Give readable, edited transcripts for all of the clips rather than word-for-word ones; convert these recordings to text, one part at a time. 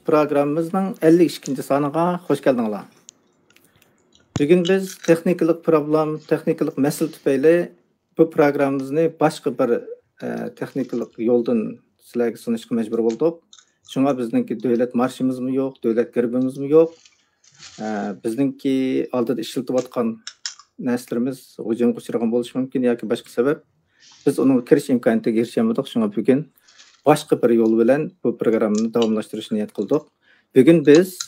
programımızın 52. sanıga hoş geldiniz. Bugün biz texniklik problem, texniklik mesele tüpeyle bu programımızı başka bir texniklik yoldan sizlerge sunuşqa mecbur bolduq. Şuna bizninki devlet marşımız mı yok, devlet gerbimiz mi yok. Bizninki aldıda işiltip atkan näslerimiz hujum uçragan boluş mümkün yoki başka sebep. Biz onun kiriş imkaniyetiga erişemedik. Şuna bugün başka bir yol bilen bu programını davamlaştırışını niyet kıldık. Bugün biz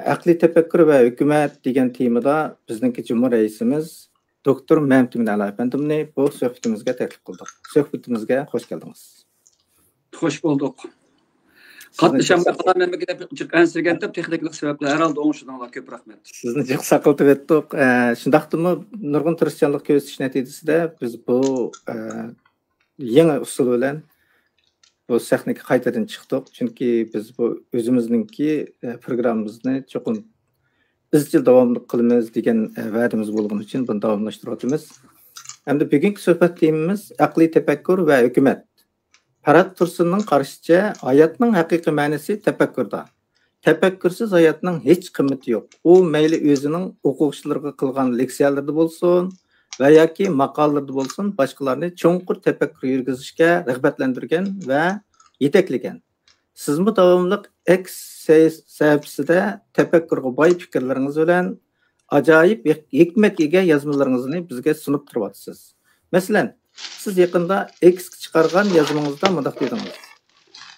aqliy tefekkür ve hükümet degan temada bizninki Cumhur Reisimiz Doktor Mehmet Emin Ali efendimni bu söhbetimizge teklif kıldık. Söhbetimizge hoş geldiniz. Hoş bulduk. Katlaşanma kadar memleketde ensirgentip texniklik sebepler herhalde oňuşdan köp rahmet. Sizni jyk sakaltyp etdik. Şundaqdymy nurgun tırışçanlyk gösteriş netijesinde biz bu ýeňi usul bilen bu sahneki qaytadan çıktık. Çünkü biz bu özümüzninki programımızı çokum izchil davamlı kılmamız degan va'damiz bolgan üçün bunu davamlaştırýarmyz. Hem de bugünkü söhbet temamiz aqliy tefekkür ve hükümet. Ferhat Tursun'un karşıca hayatның haqiqiy ma'nosi tefekkürda. Tefekkürsiz hayatның hiç kıymeti yok. O meyli özünün okuqçılarına kılgan leksiyalarda bolsun ve yoki maqalalarda bolsun başkalarını çoğunqur tefekkür yürgizishga rag'batlantirgan ve yeteklegan. Siz bu davamlıq X sahifasida tefekkürge boy fikirleriniz bilen acayip hikmet ega yazmalarınızı bizge sunup turýatsız. Mesela siz yakında X çıkargan yazmanızda mıdak dediniz.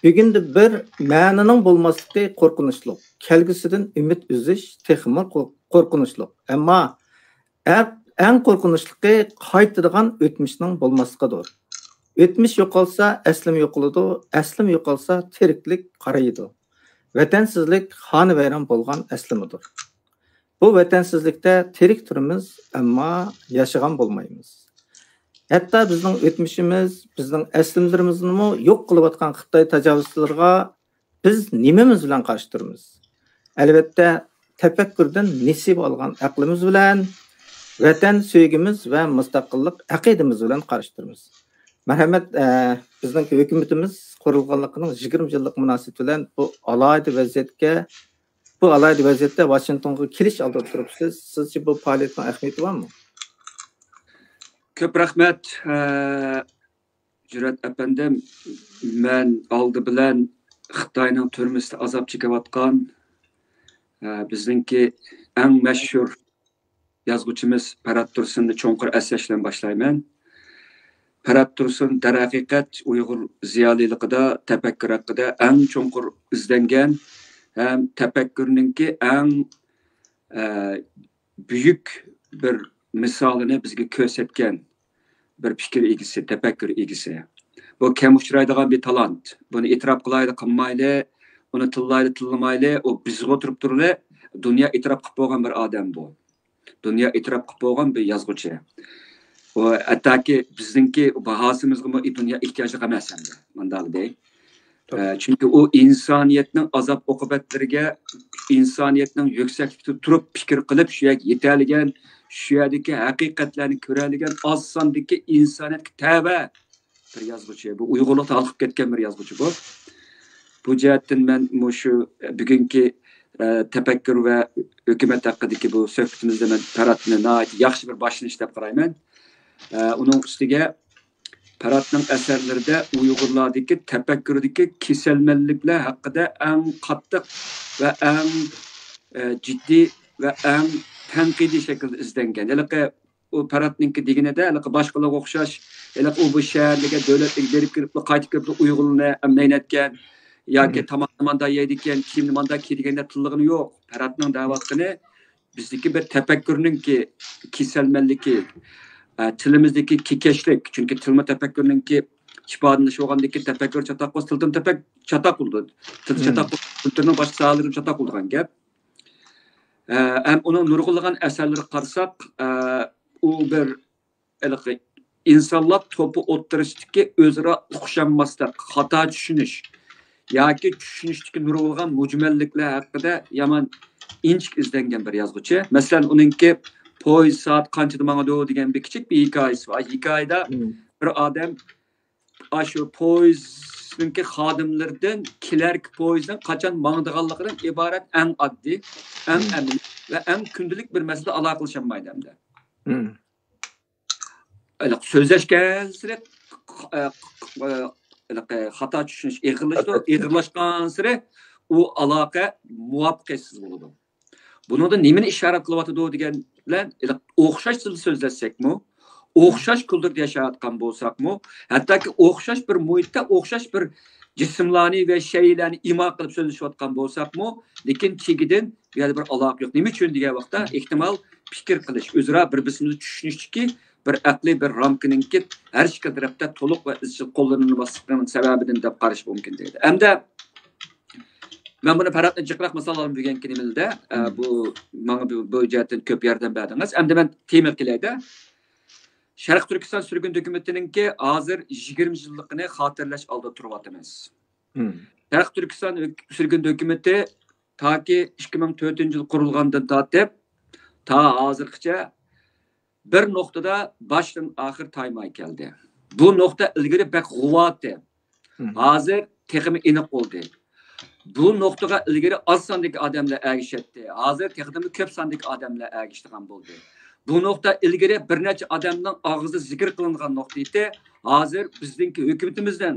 Bugün de bir ma'nının bolmaslığı korkunçluk. Kelgisinden ümit üziş texmir korkunçluk. Ama en korkunçluğu qaytırgan ötmişinin bolmaslıqıdır. Ötmiş yo'qolsa, aslim yo'qoladi, aslim yo'qolsa, tiriklik qaraydi. Vatansizlik xoni vayron bolgan aslimidir. Bu vatansizlikda tirik turimiz, ammo yaşagan bolmaymiz. Hatta bizning ötmişimiz, bizning aslimlarimizni yok qilib atgan Xitoy tajovuzchilariga biz nimamiz bilan qarshi turamiz? Albatta, tefekkürden nisib olgan aqlimiz bilan, vatan söygimiz ve mustaqillik aqidamiz bilan qarshi turamiz. Merhamet, bizning hükümetimiz kurulganlıkının 20 yıllık münasebeti bilen bu alayda vaziyette Washington'a keliş aldı turupsiz. Sizce bu faaliyetin ahmiyeti var mı? Köp rahmet. Cüret efendim, men aldı bilen Xitayning türmüsde azap çekivatkan bizninki en meşhur yazgıçımız Ferhat Tursun'u çoğunqur esyaşlan başlayman. Ferhat Tursun daraqiqat Uyghur ziyoliligida tefekkür haqida en çoğunqur izlengen hem tefekkürninki en büyük bir misalini bizge kösetken bir fikir egisi, tefekkür egisi. Bu kem uçraydigan bir talant. Bunu itiraf qılaydı qılmaylı, onu tıllaydı tılmaylı, o bizge oturup durulu, dünya itiraf qıp bolgan bir adam bu. Dünya itiraf qıp bolgan bir yazgıçı. O hatta bizninki bahasımızga dünya ihtiyacı emas endi. Mandaly dey. Çünkü o insaniyetning azap okubetleriga, insaniyetning yükseklikte turup fikir qılıp şu yak yeterligen, şu yerdeki hakikatlerini köreligen az sandaki insaniyetke tebe bir yazgıçı. Bu Uygurlukta alıp ketken bir yazgıçı bu. Bu cihetten ben şu bugünkü tefekkür ve hükümet hakkındaki bu söhbetimizde ben Ferhat'ın nahayet yaxşı bir başlanış dep qarayman. Onun üstüge Ferhat'ın eserlerinde Uygurlardaki tefekkürdeki keselmelikler hakkında en katlık ve en ciddi ve en tenkidi şekilde izlengen. Elke o Ferhat'ınki digine de elke başkalık okşaş, elke o bu şehirlere devletlik derip girip kaytıp girip Uygurluğuna emniyetken ya ki tamamında yedikken kimli manda kidigende tılığını yok. Ferhat'ın davatını bizdeki bir tefekkürünün ki keselmeliki tilimizdeki kikeşlik. Çünkü tilme tefekkürünün ki şipadınlışı oğandaki tefekkür çatak olsa tıltın tefek çatak oldu. Tıltın çatak oldu. Tıltının başı sağlığım çatak oldu. Hem onun nurgulagan eserleri qarsak, o bir insanlar topu oturuştaki özüre uqşanmaslık, hata düşünüş. Yoki düşünüşteki nurgulagan mucmellikler hakkında yaman inçik izlengen bir yazgıçı. Mesela onunki poyz saat qanchada mangadi degan bir kichik bir hikoyasi var. Hikoyada bir odam shu poyz üstünki xodimlardan kelarki poyezddan qachon mangdiganligidan iborat eng oddiy, eng amin va eng kundalik bir masala aloqalashamaydi hamda. So'zlashgan sira xato tushunish ig'irlashgan sira u aloqa muvaffaqiyatsiz bo'ladi. Buningda nimani ishorat qilyotdi degan bilan o'xshash tilda so'zlashsakmi, o'xshash kulturda yashayotgan bo'lsakmi, hattoki o'xshash bir muhitda o'xshash bir jismlarni va shaylarni imo qilib so'zlashayotgan bo'lsakmi, lekin chegidan bu yerda bir aloqa yo'q. Nima uchun degan vaqtda ehtimol fikr qilish, o'zaro bir-birimizni tushunishdiki bir aqliy bir ramkaninki har ikki tarafda to'liq va izchil qo'llanilmasligining sababidan deb qarash mumkin deydi. Hamda men buni faratni jiqroq misollarni bergan kinimizda menga bu jihatdan ko'p yordam berdingiz. Hamda men tema qilayda. Sharq Turkiston sürgün dokumentiningki hozir 20 yilligini xotirlash oldida turyapmiz. Sharq Turkiston sürgün dokumenti toki 2004-yil qurilgandan tortib ta hozirgacha bir noktada başdan ahir taymay keldi. Bu nokta ilgari bak g'uvati. Hozir texmi iniq oldu. Bu noktaga ilgari az sondagi odamlar ergishdi. Hozir texmi ko'p sondagi odamlar ergishdigan bo'ldi. Bu nokta ilgari bir necha odamning og'zida zikr qilingan nokta edi. Hozir bizningki hukumatimizdan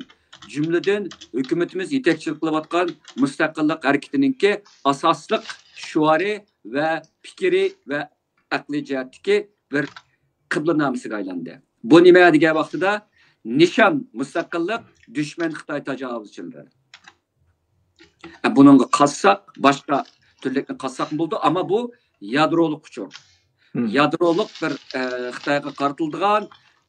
jumladan hukumatimiz yetakchilik qilayotgan mustaqillik harakatiningki asosliq shuari va fikri va aqliy jihatdagi bir qiblanamasiga aylandi. Bu nima degan vaqtida nishon mustaqillik, dushman Xitoy tajovuzchilari. Buningga qassak boshqa turlikni qassak bo'ldi, ammo bu yadroliq uchur. Yadroliq bir Xitoyga qartildigan,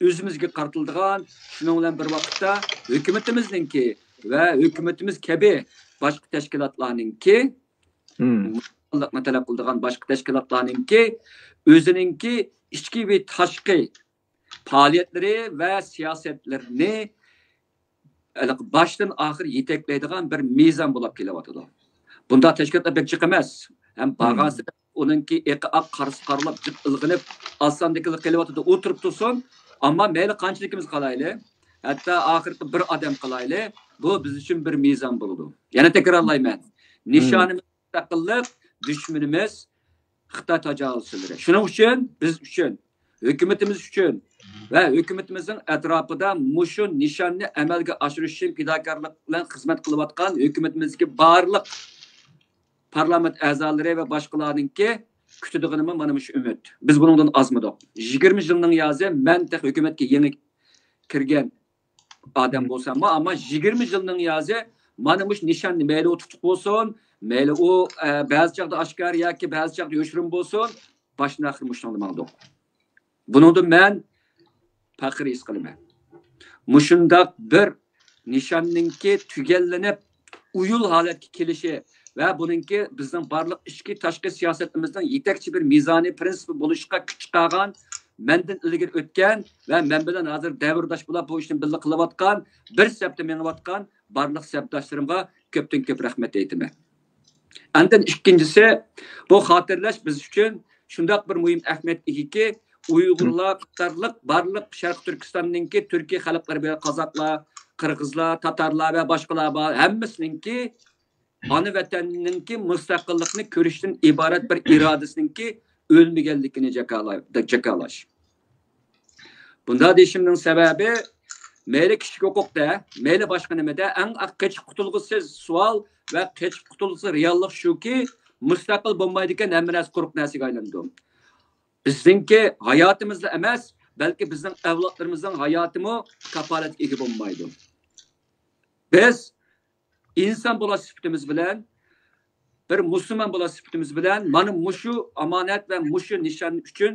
o'zimizga qartildigan, shuning bilan bir vaqtda hukumatimizningki va hukumatimiz kabi boshqa tashkilotlarningki mustaqillikni talab qiladigan boshqa tashkilotlarningki o'ziningki ichki va tashqi faoliyatlari va siyosatlarini başdan ahir yetaklaydigan bir mezon bo'lib kelyapti. Bunda tashkilotlar pek jiq emas. Ham bag'asi uningki eqaq qarab ilg'inib osondagi kelyapti, o'tirib tursin, ammo mayli qanchaligimiz qalayli, hatto oxirgi bir odam qalayli, bu biz uchun bir mezon bo'ladi. Yana takrorlayman. Nishonimiz mustaqillik, dushmanimiz Xitoy tajovuzchilari. Shuning uchun biz uchun, hukumatimiz uchun va hukumatimizning atrofida mushu nishonni amalga oshirish uchun fidokorlik bilan xizmat qilayotgan hukumatimizga barliq parlament a'zolari va boshqalarningki kutadiganimiz mana shu umid. Biz bundan azmadik. 20 yilning yozi men hukumatga yangi kirgan odam bo'lsam, ammo 20 yilning yozi mana shu nishonni mayli tutuq bo'lsin, mayli u ba'zi chaqda oshkor yoki ba'zi chaqda yo'shirin bo'lsin, boshdan oxir mushunda maqdoq. Bundan men faqir his qilaman. Mushundaq bir nishonninki tugallanib uyul holatga kelishi va buningki bizning barliq ichki tashqi siyosatimizdan yetakchi bir mezoniy prinsipi bo'lishga kuch chiqargan, mendan ilgari o'tgan va men bilan hozir davrdosh bo'lib bu ishni birga qilayotgan, bir sabda menayotgan barliq sabdoshlarimga ko'pdan ko'p rahmat aytaman. Andan ikkinchisi, bu xotirlash biz uchun shundoq bir muhim ahamiyat egiki, Uyg'urlar, Qatarlik, barliq Sharq Turkistonninki Turkiya xalqlari bilan qozoqlar, qirg'izlar, tatarlar va boshqalar bor. Hammasininki ana vatanninki mustaqillikni ko'rishdan iborat bir irodasininki o'lmaganligini jakalash. Bunda deyishimning sababi mayli kishilik huquqda, mayli boshqa nimada eng qochib qutulg'isiz savol va qochib qutulg'isiz reallik shuki, mustaqil bo'lmaydigan hamma narsa quruq narsaga aylandi. Bizningki hayotimizda emas, balki bizning avlodlarimizning hayotimi kafolatga ega bo'lmaydi. Biz inson bo'lish sifatimiz bilan, bir musulmon bo'lish sifatimiz bilan mana mushu omonat va mushu nishon uchun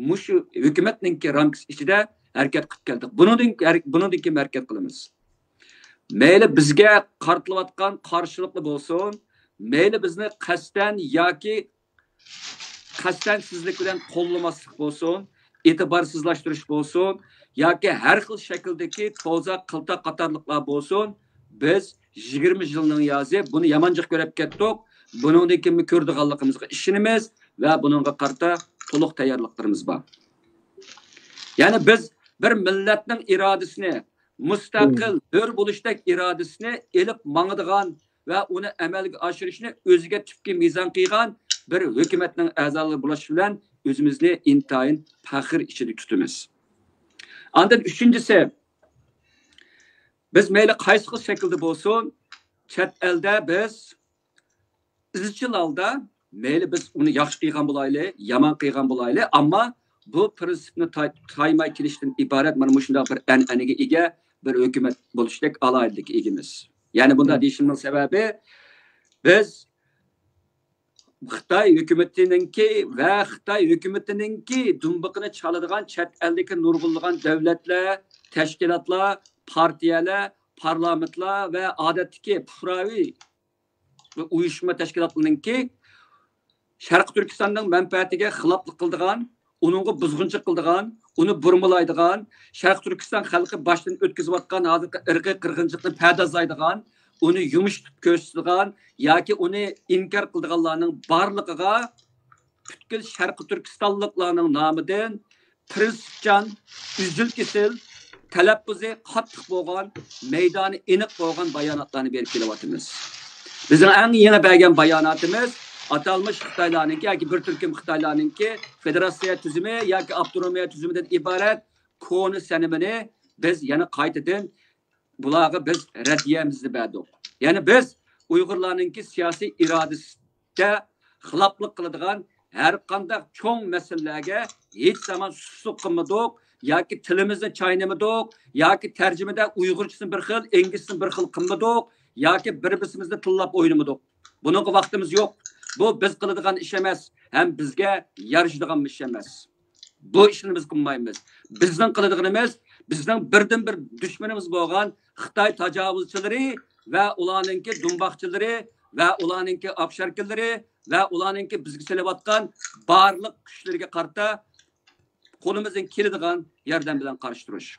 mushu hukumatning ramkasi ichida harakat qilib keldik. Bundan keyin harakat qilamiz. Mayli bizga qartilayotgan qarshiliklar bo'lsin, mayli bizni qasddan yoki qasddansizlik bilan qo'llamaslik bo'lsin, e'tiborsizlashtirish bo'lsin yoki har xil shakldagi to'za qilta qatorliqlar bo'lsin, biz 20 yilning yozi buni yamanjiq ko'rib ketdik. Buningdan keyin ko'rdiganligimizga ishonamiz va buningga qarta to'liq tayyorliklarimiz bor. Ya'ni biz bir millatning irodasini, mustaqil bir bo'lishdak irodasini elib mangadigan va uni amalga oshirishni o'ziga tubki mezon qilgan bir hukumatning a'zolari bo'lish bilan o'zimizni intayin faxr ichida tutamiz. Ondan uchinchisi, biz mayli qaysi shaklda bo'lsin, chet elda biz izchil holda mayli biz uni yaxshi qilgan bo'laylik, yomon qilgan bo'laylik, ammo bu prinsipni taymay kelishdan iborat mana shunday bir an'anaga ega bir hukumat bo'lishdak alohidlik egamiz. Ya'ni bunda deyishimning sababi biz Xitoy hukumatiningki va Xitoy hukumatiningki dumbiqini chaladigan chet eldagi nurg'unlagan davlatlar, tashkilotlar, partiyalar, parlamentlar va odatdagi puhraviy va uyushma tashkilotlarininki Sharq Turkistonning manfaatiga xiloflik qildigan, uningga buzg'unchilik qildigan, uni burmalaydigan, Sharq Turkiston xalqi boshdan o'tkazayotgan hozirgi irqiy qirg'inchilikni pardozlaydigan, uni yumush tutib ko'rsatadigan yoki uni inkor qildiganlarning barligiga butkul Sharq Turkistonliklarning nomidan prinsipchan, uzil kesil, talaffuzi qattiq bo'lgan, maydoni aniq bo'lgan bayonotlarni berib kelyapmiz. Bizning eng yangi bergan bayonotimiz atalmış Xitoylarninki yoki bir turkum Xitoylarninki federatsiya tuzumi yoki avtonomiya tuzumidan iborat koni sanimini biz yana qaytadan bularga biz raddiyamizni berdik. Ya'ni biz Uyg'urlarninki siyosiy irodasiga xiloflik qiladigan har qanday cho'ng masalalarga hech zaman susluq qilmadik yoki tilimizni chaynamadik yoki tarjimada Uyg'urchasini bir xil, inglizchasini bir xil qilmadik yoki bir-birimizni tillab o'ynamadik. Buningga vaqtimiz yo'q. Bu biz qiladigan ish emas, ham bizga yarashadigan ish emas. Bu ishni biz qilmaymiz. Bizning qiladiganimiz bizning birdan-bir dushmanimiz bo'lgan Xitoy tajovuzchilari va ularningki dumboqchilari va ularningki obsharkillari va ularningki bizga selayotgan barliq kuchlarga qarta qo'limizdan keladigan yordam bilan qarshi turish.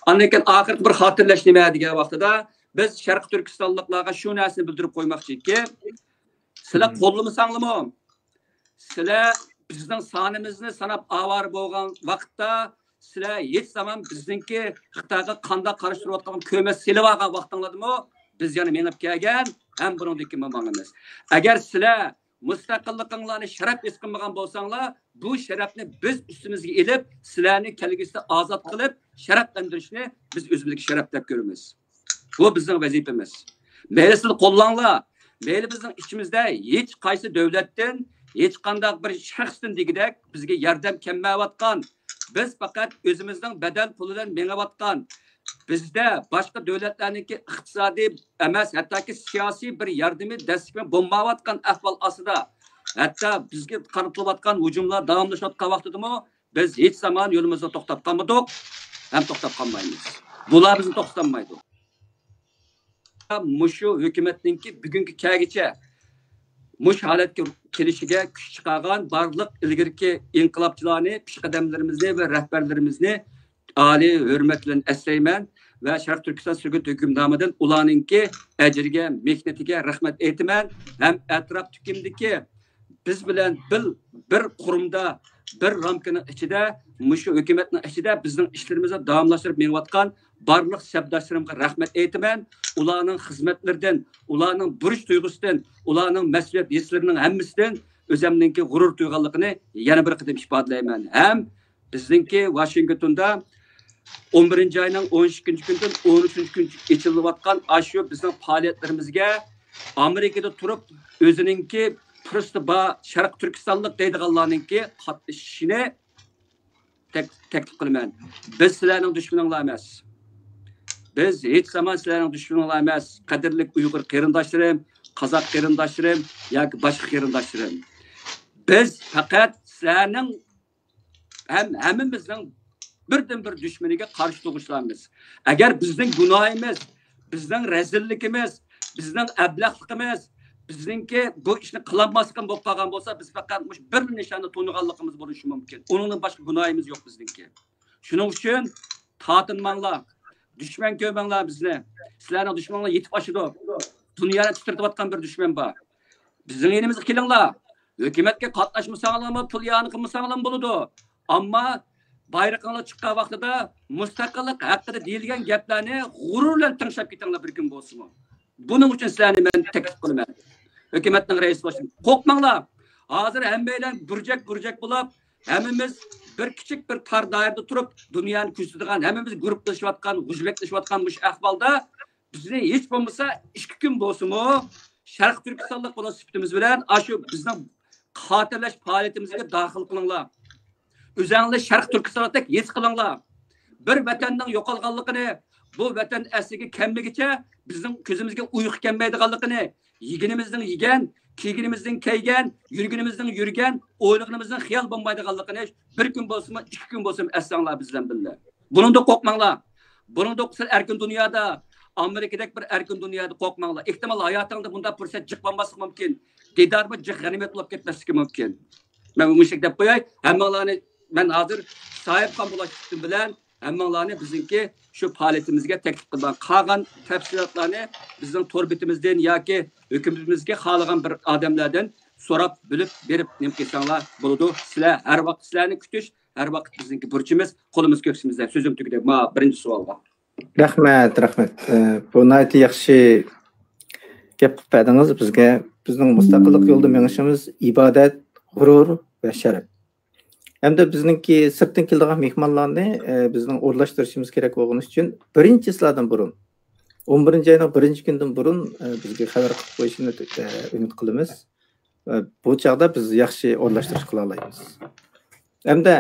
Andan oxirgi bir xotirlash nima degan vaqtida biz Sharq Turkistonliklarga shu narsani bildirib qo'ymoqchiki, sizlar qo'llamasanlarmi? Sizlar bizning sonimizni sanab avar bo'lgan vaqtda sizlar hech zaman bizningki Xitoyga qanday qarshi turayotgan ko'mas selib olgan vaqtinglardimi? Biz yana menib kelgan, ham buningdagi mamamiz. Agar sizlar mustaqilliklarni sharaf his qilmagan bo'lsanglar, bu sharafni biz ustimizga elib, sizlarni kelgusida ozod qilib, sharaflantirishni biz o'zimizga sharaf deb ko'ramiz. Bu bizning vazifamiz. Mayli siz qo'llanglar, mayli bizning ichimizda hech qaysi davlatdan, hech qanday bir shaxsdan degidek bizga yordam kelmayotgan, biz faqat o'zimizning badal pulidan mengayotgan, bizda boshqa davlatlarningki iqtisodiy emas, hattoki siyosiy bir yordami dastlab bo'lmayotgan ahvol ostida, hatto bizga qaratilayotgan hujumlar davomlashayotgan vaqtidami biz hech zaman yo'limizda to'xtab qolmadik, ham to'xtab qolmaymiz. Bular bizni to'xtatmaydi. Mushu hukumatninki bugungi kagacha mush holatga kelishiga kuch chiqargan barliq ilgirki inqilobchilarni, pishqadamlarimizni va rahbarlarimizni oliy hurmat bilan eslayman va Sharq Turkiston Sürgün Hükümdarı'ndan ularninki ajriga, mehnatiga rahmat aytaman. Ham atrofdagimdiki biz bilan bir qurumda, bir ramkaning ichida, mushu hukumatning ichida bizning ishlarimizni davomlashtirib menayotgan barliq sabdoshlarimga rahmat aytaman. Ularning xizmatlaridan, ularning burish tuyg'usidan, ularning mas'uliyat hislarining hammasidan o'zimninki g'urur tuyganligini yana bir qatim ifodalayman. Ham bizningki Washingtonda 11 ayning 12 kundan 13 kun ichilayotgan ashu bizning faoliyatlarimizga Amerikada turib o'zininki prosta Sharq Turkistonlik deydiganlarninki qatnashishini taklif qilaman. Biz sizlarning dushmaninglar emas. Biz hech zaman sizlarning dushmaninglar emas. Qadrli Uyg'ur qarindoshlarim, Qozoq qarindoshlarim yoki boshqa qarindoshlarim. Biz faqat sizlarning hammamizning birdan bir dushmaniga qarshi turishlarimiz. Agar bizning gunohimiz, bizning razilligimiz, bizning ablahligimiz, bizningki bu ishni qilolmasdan bo'lib qolgan bo'lsa, biz faqat bir nishonni to'niganligimiz bo'lishi mumkin. Uningdan boshqa gunohimiz yo'q bizningki. Shuning uchun tatinmanglar, dushman ko'manglar bizni. Sizlarning dushmanlar yetib oshidi. Dunyoni titratayotgan bir dushman bor. Bizning yenimizga kelinglar. Hukumatga qatnashmasanlarmi, pul yoni qilmasanlar bo'ladi. Ammo bayraqlar chiqqan vaqtida mustaqillik haqida deyilgan gaplarni g'urur bilan tinglab ketinglar bir kun bo'lsin. Buning uchun sizlarni men taklif qilaman. Hukumatning raisi boshim. Qo'rqmanglar. Hozir hammanglar burjak bo'lib, hammamiz bir kichik bir tar doirada turib, dunyoni kuzatadigan, hammamiz guruhlashayotgan, g'ujbaklashayotgan bu ahvolda bizni hech bo'lmasa 2 kun bo'lsin-mu, Sharq Turkistonlik bo'lish sifatimiz bilan shu bizning xotirlash faoliyatimizga daxil qilinglar. O'zingizlar Sharq Turkistonda his qilinglar. Bir vatanning yo'qolganligini, bu vatan asliga kelmagicha bizning ko'zimizga uyqu kelmaydiganligini, yeginimizning yegan, kiyginimizning kiygan, yurgunimizning yurgan, o'ylaganimizning xiyol bo'lmaydiganligini bir kun bo'lsin, 2 kun bo'lsin asanglar bizdan billar. Buningda qo'rqmanglar. Buningda sizlar erkin dunyoda, Amerikadagi bir erkin dunyoda qo'rqmanglar. Ehtimol hayotingizda bunday fursat chiqmasligi mumkin. Didarmi g'animat bo'lib ketmasligi mumkin. Men bu mushak deb qo'yay, hammanglarni men hozir sohibxon bo'lishim bilan hammanglarni bizniki shu faoliyatimizga taklif qilgan qolgan tafsilotlarni bizning tor bitimizdan yoki hukumatimizga xohlagan bir odamlardan so'rab bilib berib nim qilsanglar bo'ladi. Sizlar har vaqt sizlarni kutish, har vaqt bizniki burchimiz, qo'limiz ko'ksimizda. So'zim tugadi. Ma birinchi savolga. Rahmat. Bu nayt yaxshi gap qilib berdingiz bizga. Bizning mustaqillik yo'lida menishimiz ibodat, g'urur va sharaf. Hamda bizningki sirtdan keladigan mehmonlarni bizning o'rlashtirishimiz kerak bo'lgani uchun birinchi sizlardan burun 11-oyning 1-kundan burun bizga xabar qilib qo'yishini umid qilamiz. Bu chaqda biz yaxshi o'rlashtirish qila olamiz. Hamda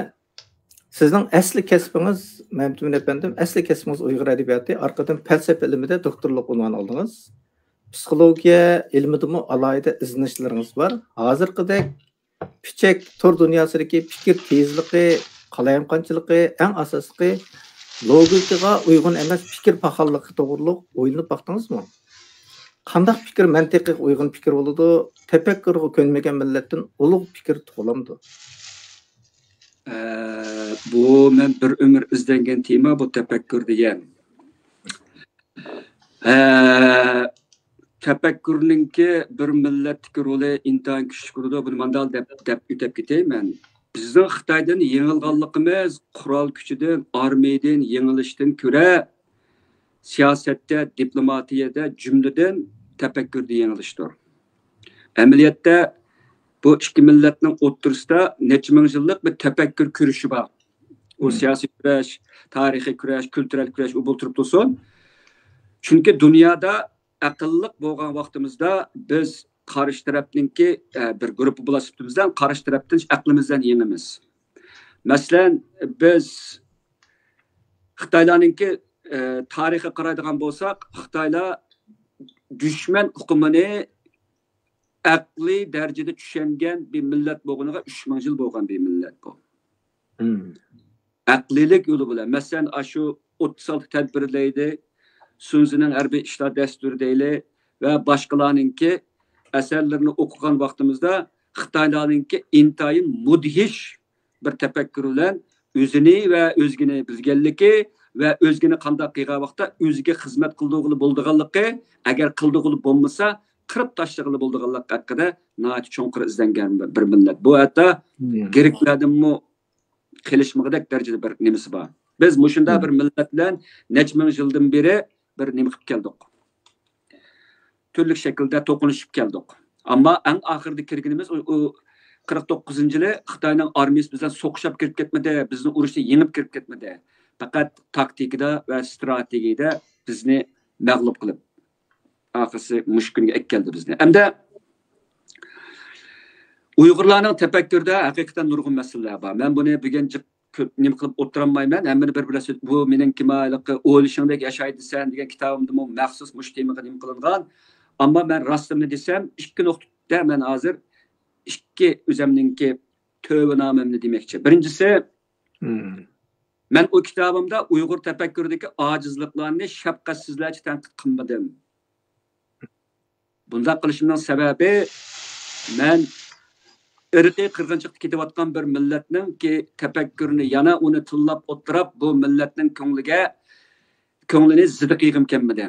sizning asli kasbingiz, Mamtun efendim, asli kasbingiz Uyg'ur adabiyoti, orqadan falsafa ilmida doktorlik unvoni oldingiz. Psixologiya ilmidami alohida izlanishlarınız var. Hozirgidek pichak tor dunyosidagi fikr tezligi, qalayimqanchiligi, eng asosli logikaga uyg'un emas fikr paxalligi to'g'riliq o'ylanib baqdingizmi? Qanday fikr mantiqiy uyg'un fikr bo'ladi? Tafakkurga ko'nmagan millatdan ulug' fikr tug'ilamdi. Bu men bir umr izlangan tema bu tafakkur degan. Tefekkürününki bir milletdeki rolü intayin küçük oldu. Bunu mandal dep ütep giteyim. Bizden Xitaydan yengilganligimiz kural gücüden, armiyadan, yengilishdan köre siyasette, diplomatiyede, cümleden tefekkürde yengilishdir. Ameliyatda bu iki milletinin o'ttirisida necha ming yillik bir tefekkür kuruşu var. O siyasi kurash, tarixiy kurash, kültürel kurash u bo'lib tursin. Çünkü dünyada aqlliq bo'lgan vaqtimizda biz qarshi tarafninki bir guruh bo'lasibimizdan qarshi tarafdan aqlimizdan yengimiz. Masalan, biz Xitoylarninki tarixiga qaraydigan bo'lsak, Xitoylar dushman hukumini aqliy darajada tushungan bir millat bo'lganiga 3000 yil bo'lgan bir millat bu. Aqlilik yo'li bilan, masalan, shu 36 tadbirlaydi, Sunzi'nin harbiy ishlar dasturi deyli ve başkalarınki eserlerini okugan vaktimizde Xitoylarninki intayin mudhish bir tefekkür bilan o'zini ve o'zgini bilganligi ve o'zgini qanday qilgan vaqtda o'ziga xizmat qildig'ili bo'ldiganligi, agar qildig'ili bo'lmasa qirib tashlag'ili bo'ldiganligi haqida nihoyat cho'nqir izlangan bir millat. Bu hatta Greklardanmi qilishmag'idek darajada bir nimasi bor. Biz mushunda bir millat bilan necha ming yildan beri bir nima qilib keldik. Turli shaklda to'qinishib keldik. Ammo eng oxirida kirganimiz o 49-yili Xitoyning armiyasi bizdan so'qishib kirib ketmadi, bizni urushda yengib kirib ketmadi. Faqat taktikada va strategiyada bizni mag'lub qilib oxirisi mushkunga keldi bizni. Hamda Uyg'urlarning tefekkürde haqiqatan nurg'un masalalar bor. Men buni bugun nima qilib o'tirammayman. Hamma bir bu mening kimaliqi o'ylashingdek yashaydi sen degan kitobimda maxsus mush temaga nima qilingan. Ammo men rostimni desam, 2 nuqtada men hozir 2 o'zimninki tövbenomamni demoqchi. Birinchisi, men o kitobimda Uyg'ur tefekkürdagi ojizliklarni shafqatsizlarcha tanqid qilmadim. Bunda qilishimning sababi men irqiy qirg'inchilikda ketayotgan bir millatning ki tefekkürünü yana uni tillab o'tirib bu millatning ko'nglini zidi qilgim kelmadi.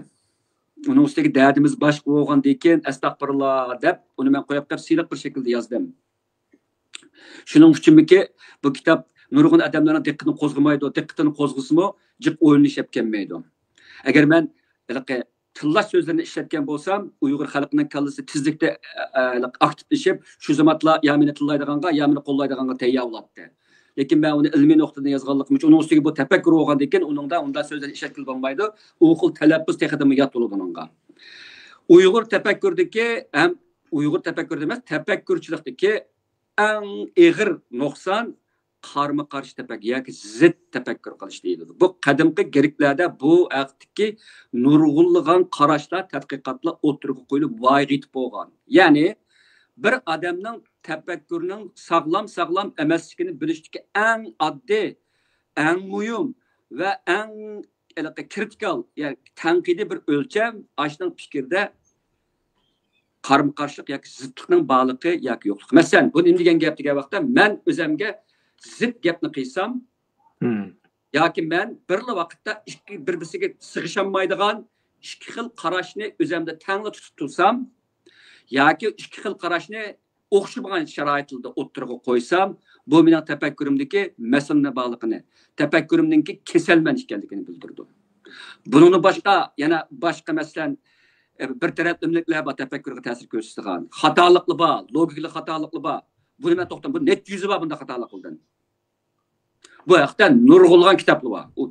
Uning ustiga dardimiz boshqa bo'lgandan keyin astag'firullah deb uni men qo'yib siyliq bir shaklda yozdim. Shuning uchunki bu kitob nurg'un odamlarning diqqatini qo'zg'amaydi, diqqatini qo'zg'asimi jiq o'yinlashib kelmaydi. Agar men tillash so'zlarini ishlatgan bo'lsam, Uyg'ur xalqining kallasi tezlikda aktivlashib, shu zamatla ya meni tillaydiganga, ya meni qo'llaydiganga tayyor bo'ladi. Lekin ben onu ilmi noktadan yazganlıkım için onun üstüge bu tefekkür olgan deyken onda sözleri işletkili olmaydı. O xil tələbbüs texidimi yat oldu onunla. Uyghur tefekkürdeki hem Uyghur tefekkür demez, tefekkürçülükteki en ağır noksan karma karşı tefekkür, yani zıt tefekkür kılış deyildi. Bu kadimki Geriklerde bu aktiki nurgulluğun karaşlar tədqiqatla oturup koyulup vay gitip olgan. Yani bir adamның tefekkürünün sağlam emasligini bilişdeki en addi, en mühim ve en kritikal, yani tanqidi bir ölçem aşının fikirde karma-karşılık yoki zıtlıqning bağlıqı yoki yo'qligi. Masalan, bu nima degan gap degan vaqtda men o'zimga zid gapni qilsam, yoki men bir vaqtda bir-biriga sig'isholmaydigan ikki xil qarashni o'zimda tangli tutib tursam, yoki ikki xil qarashni o'xshagan sharoitlarda o'tirg'a qo'ysam, bu mening tafakkurimdagi masalaga bog'liqini, tafakkurimningki kasalman ekanligini bildirdi. Buningni yana boshqa masalan bir taraflimliklar bor tafakkurga ta'sir ko'rsatgan. Xatoliklar bor, logikali xatoliklar bor. Buni men to'xtam, bu net yuzi bor bunda xatolik qildim. Bu haqda nurg'ulg'an kitoblar bor. U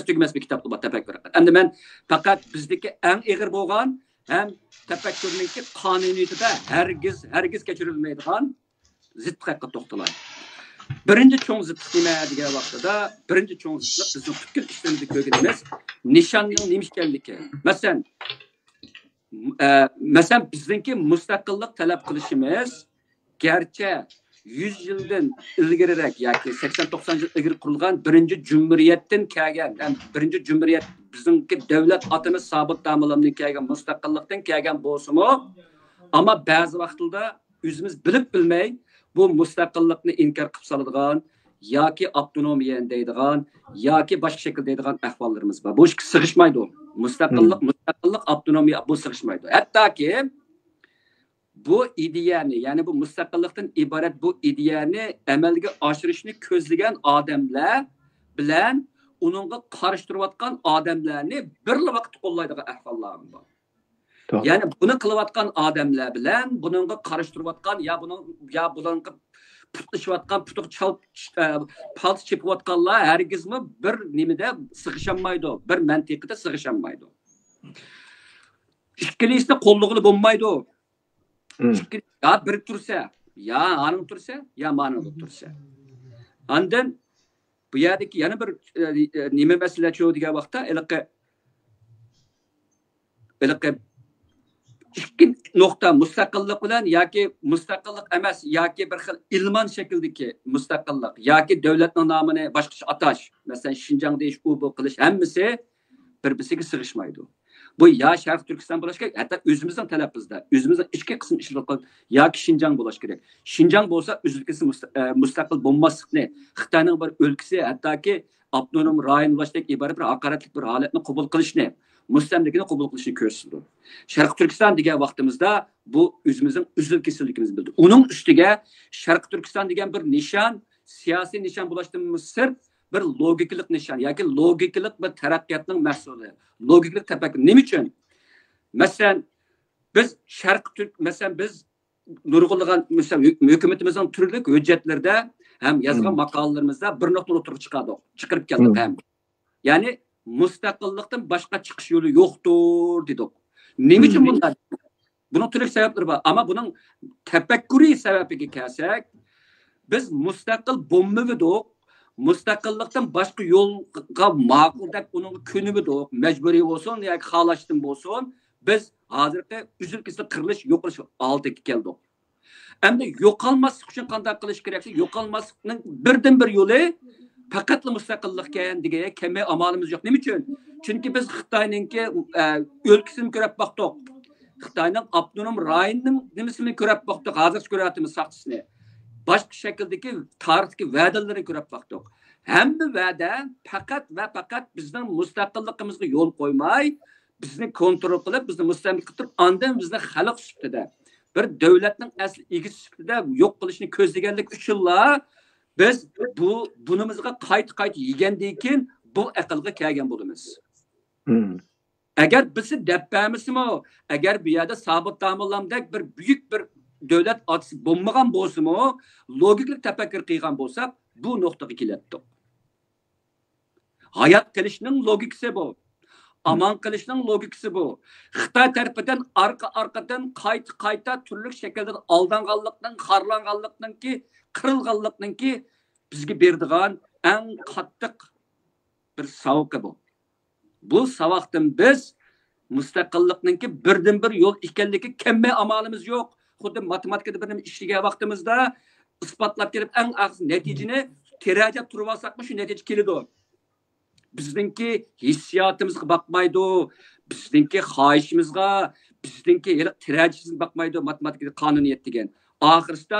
tugmas bir kitoblar bor tafakkur. Endi men faqat bizdagi eng ig'ir bo'lgan hem tefekkürünki kanuniyetide hergiz geçirilmeydiğen zıtlık'a toxtalay. Birinci çoğun zıtlık demeye diye vaxtada, birinci çoğun zıtlık bizim fikir işlerimizi köydüğümüz nişanlının neymiş geldik. Mesela bizdenki müstakillik talep kılışımız gerçi 100 yıldan ilgirerek, yani 80-90 yıl ilgiri kurulgan birinci cumhuriyetten kelgen, yani birinci cumhuriyet bizimki devlet atımız sabit damalamdan kelgen, müstakillikten kelgen bolsumu, ama bazı vaxtlarda özümüz bilip bilmey bu müstakillikni inkar qilib saladigan yoki avtonomiya deydigan yoki boshqa shakl deydigan ahvollarimiz bor. Bu ikki sig'ishmaydi. Mustaqillik, avtonomiya bu sig'ishmaydi. Hattoki bu ideyani, yani bu müstakillikten ibaret bu ideyani amalga oshirishni ko'zlagan odamlar bilan onunla qarashtirayotgan odamlarni bir vaqt qo'llaydigan ahvollar bor. Yani bunu kılıvatkan adamlar bilen bununla karıştırıvatkan ya bununla putlaşıvatkan putuk palt çepivatkanlar herkes mi bir nimede sıkışanmaydı, bir mentikide sıkışanmaydı. İşkilisinde kolluğunu bulmaydı. Ya bir tursa, ya anın tursa, ya manın tursa. Andan bu yerdeki yana bir nime mesele çoğu diye vakta elke ikki nokta müstakillik bilen yoki müstakillik emas yoki bir xil ilman şekildeki müstakillik yoki devletning nomini boshqacha atash, masalan Şinjan deyish, u bu qilish hammasi bir-biriga sig'ishmaydi. Bu ya Sharq Turkiston bo'lish kerak, hatto o'zimizning talaffuzda, o'zimizning ichki qism ishlatgan yoki Şinjan bo'lish kerak. Şinjan bo'lsa o'zlukisi mustaqil bo'lmaslikni, Xitoyning bir o'lkasi, hattoki avtonom rayon bo'lishdan iborat bir haqoratlik bir holatni qabul qilishni, mustamlikini qabul qilishni ko'rsatdi. Sharq Turkiston degan vaqtimizda bu o'zimizning uzil kesilligimizni bildi. Uning ustiga Sharq Turkiston degan bir nishon, siyosiy nishon bo'lishdan sir bir logikalik nishon yoki logikalik bir taraqqiyotning mahsuli, logikalik tafakkur. Nima uchun? Masalan, biz Sharq Turk, masalan biz nurg'ulg'an masalan hukumatimizning turli hujjatlarda ham yozgan maqolalarimizda bir nuqta o'tirib chiqarib keldik ham. Ya'ni mustaqillikdan boshqa chiqish yo'li yo'qdir dedik. Nima uchun bunday? Buning turli sabablari bor, ammo buning tafakkuriy sababiga kelsak, biz mustaqil bo'lmadik, mustaqillikdan boshqa yo'lga ma'qul deb uning ko'nimidik, majburiy bo'lsin yoki xohlashdan bo'lsin, biz hozirgi uzilkisi qirilish, yo'qolish oldiga keldik. Endi yo'qolmaslik uchun qanday qilish kerak? Yo'qolmaslikning birdan bir yo'li faqatla mustaqillikka degan kemi amalimiz yo'q. Nima uchun? Chunki biz Xitoyninki o'lkasini ko'rib boqdik. Xitoyning avtonom rayonining nimasini ko'rib boqdik, hozir ko'ryapmiz saxtisini. Boshqa shakldagi tarixdagi va'dalarni ko'rib boqdik. Hamma va'da faqat va faqat bizning mustaqilligimizga yo'l qo'ymay, bizni kontrol qilib, bizni mustamlik qilib, ondan bizni xalq sifatida bir davlatning asl egisi sifatida yo'q qilishni ko'zlaganlik uchunlar Biz bunimizga qayta yegandan keyin bu aqlga kelgan bo'lamiz. Agar bizni debpamismi, agar bu yerda Sobit Tamillamdek bir buyuk bir davlat otisi bo'lmagan bo'lsa-mu, logiklik tafakkur qilgan bo'lsak, bu nuqtaga keladi. Hayat qilishning logikasi bu. Aman qilishning logikasi bu. Xitoy tarafidan arqa-arqadan qayta turli shaklda aldanganlikning, xarlanganlikning, qirılganlikning bizga berdigan eng qattiq bir savoqi bu. Bu savoqdan biz mustaqillikning birdan-bir yo'l ekanligi kemme amalimiz yo'q. Xuddi matematikada bir nima ishlagan vaqtimizda isbotlab kelib eng aqs natijani terajab turib olsaqmi shu natija keladi. Bizdinki hissiyotimizga bakmaydı, bizdinki xohishimizga, bizdinki terajimizga bakmaydı matematikada qonuniyat degan. Oxirida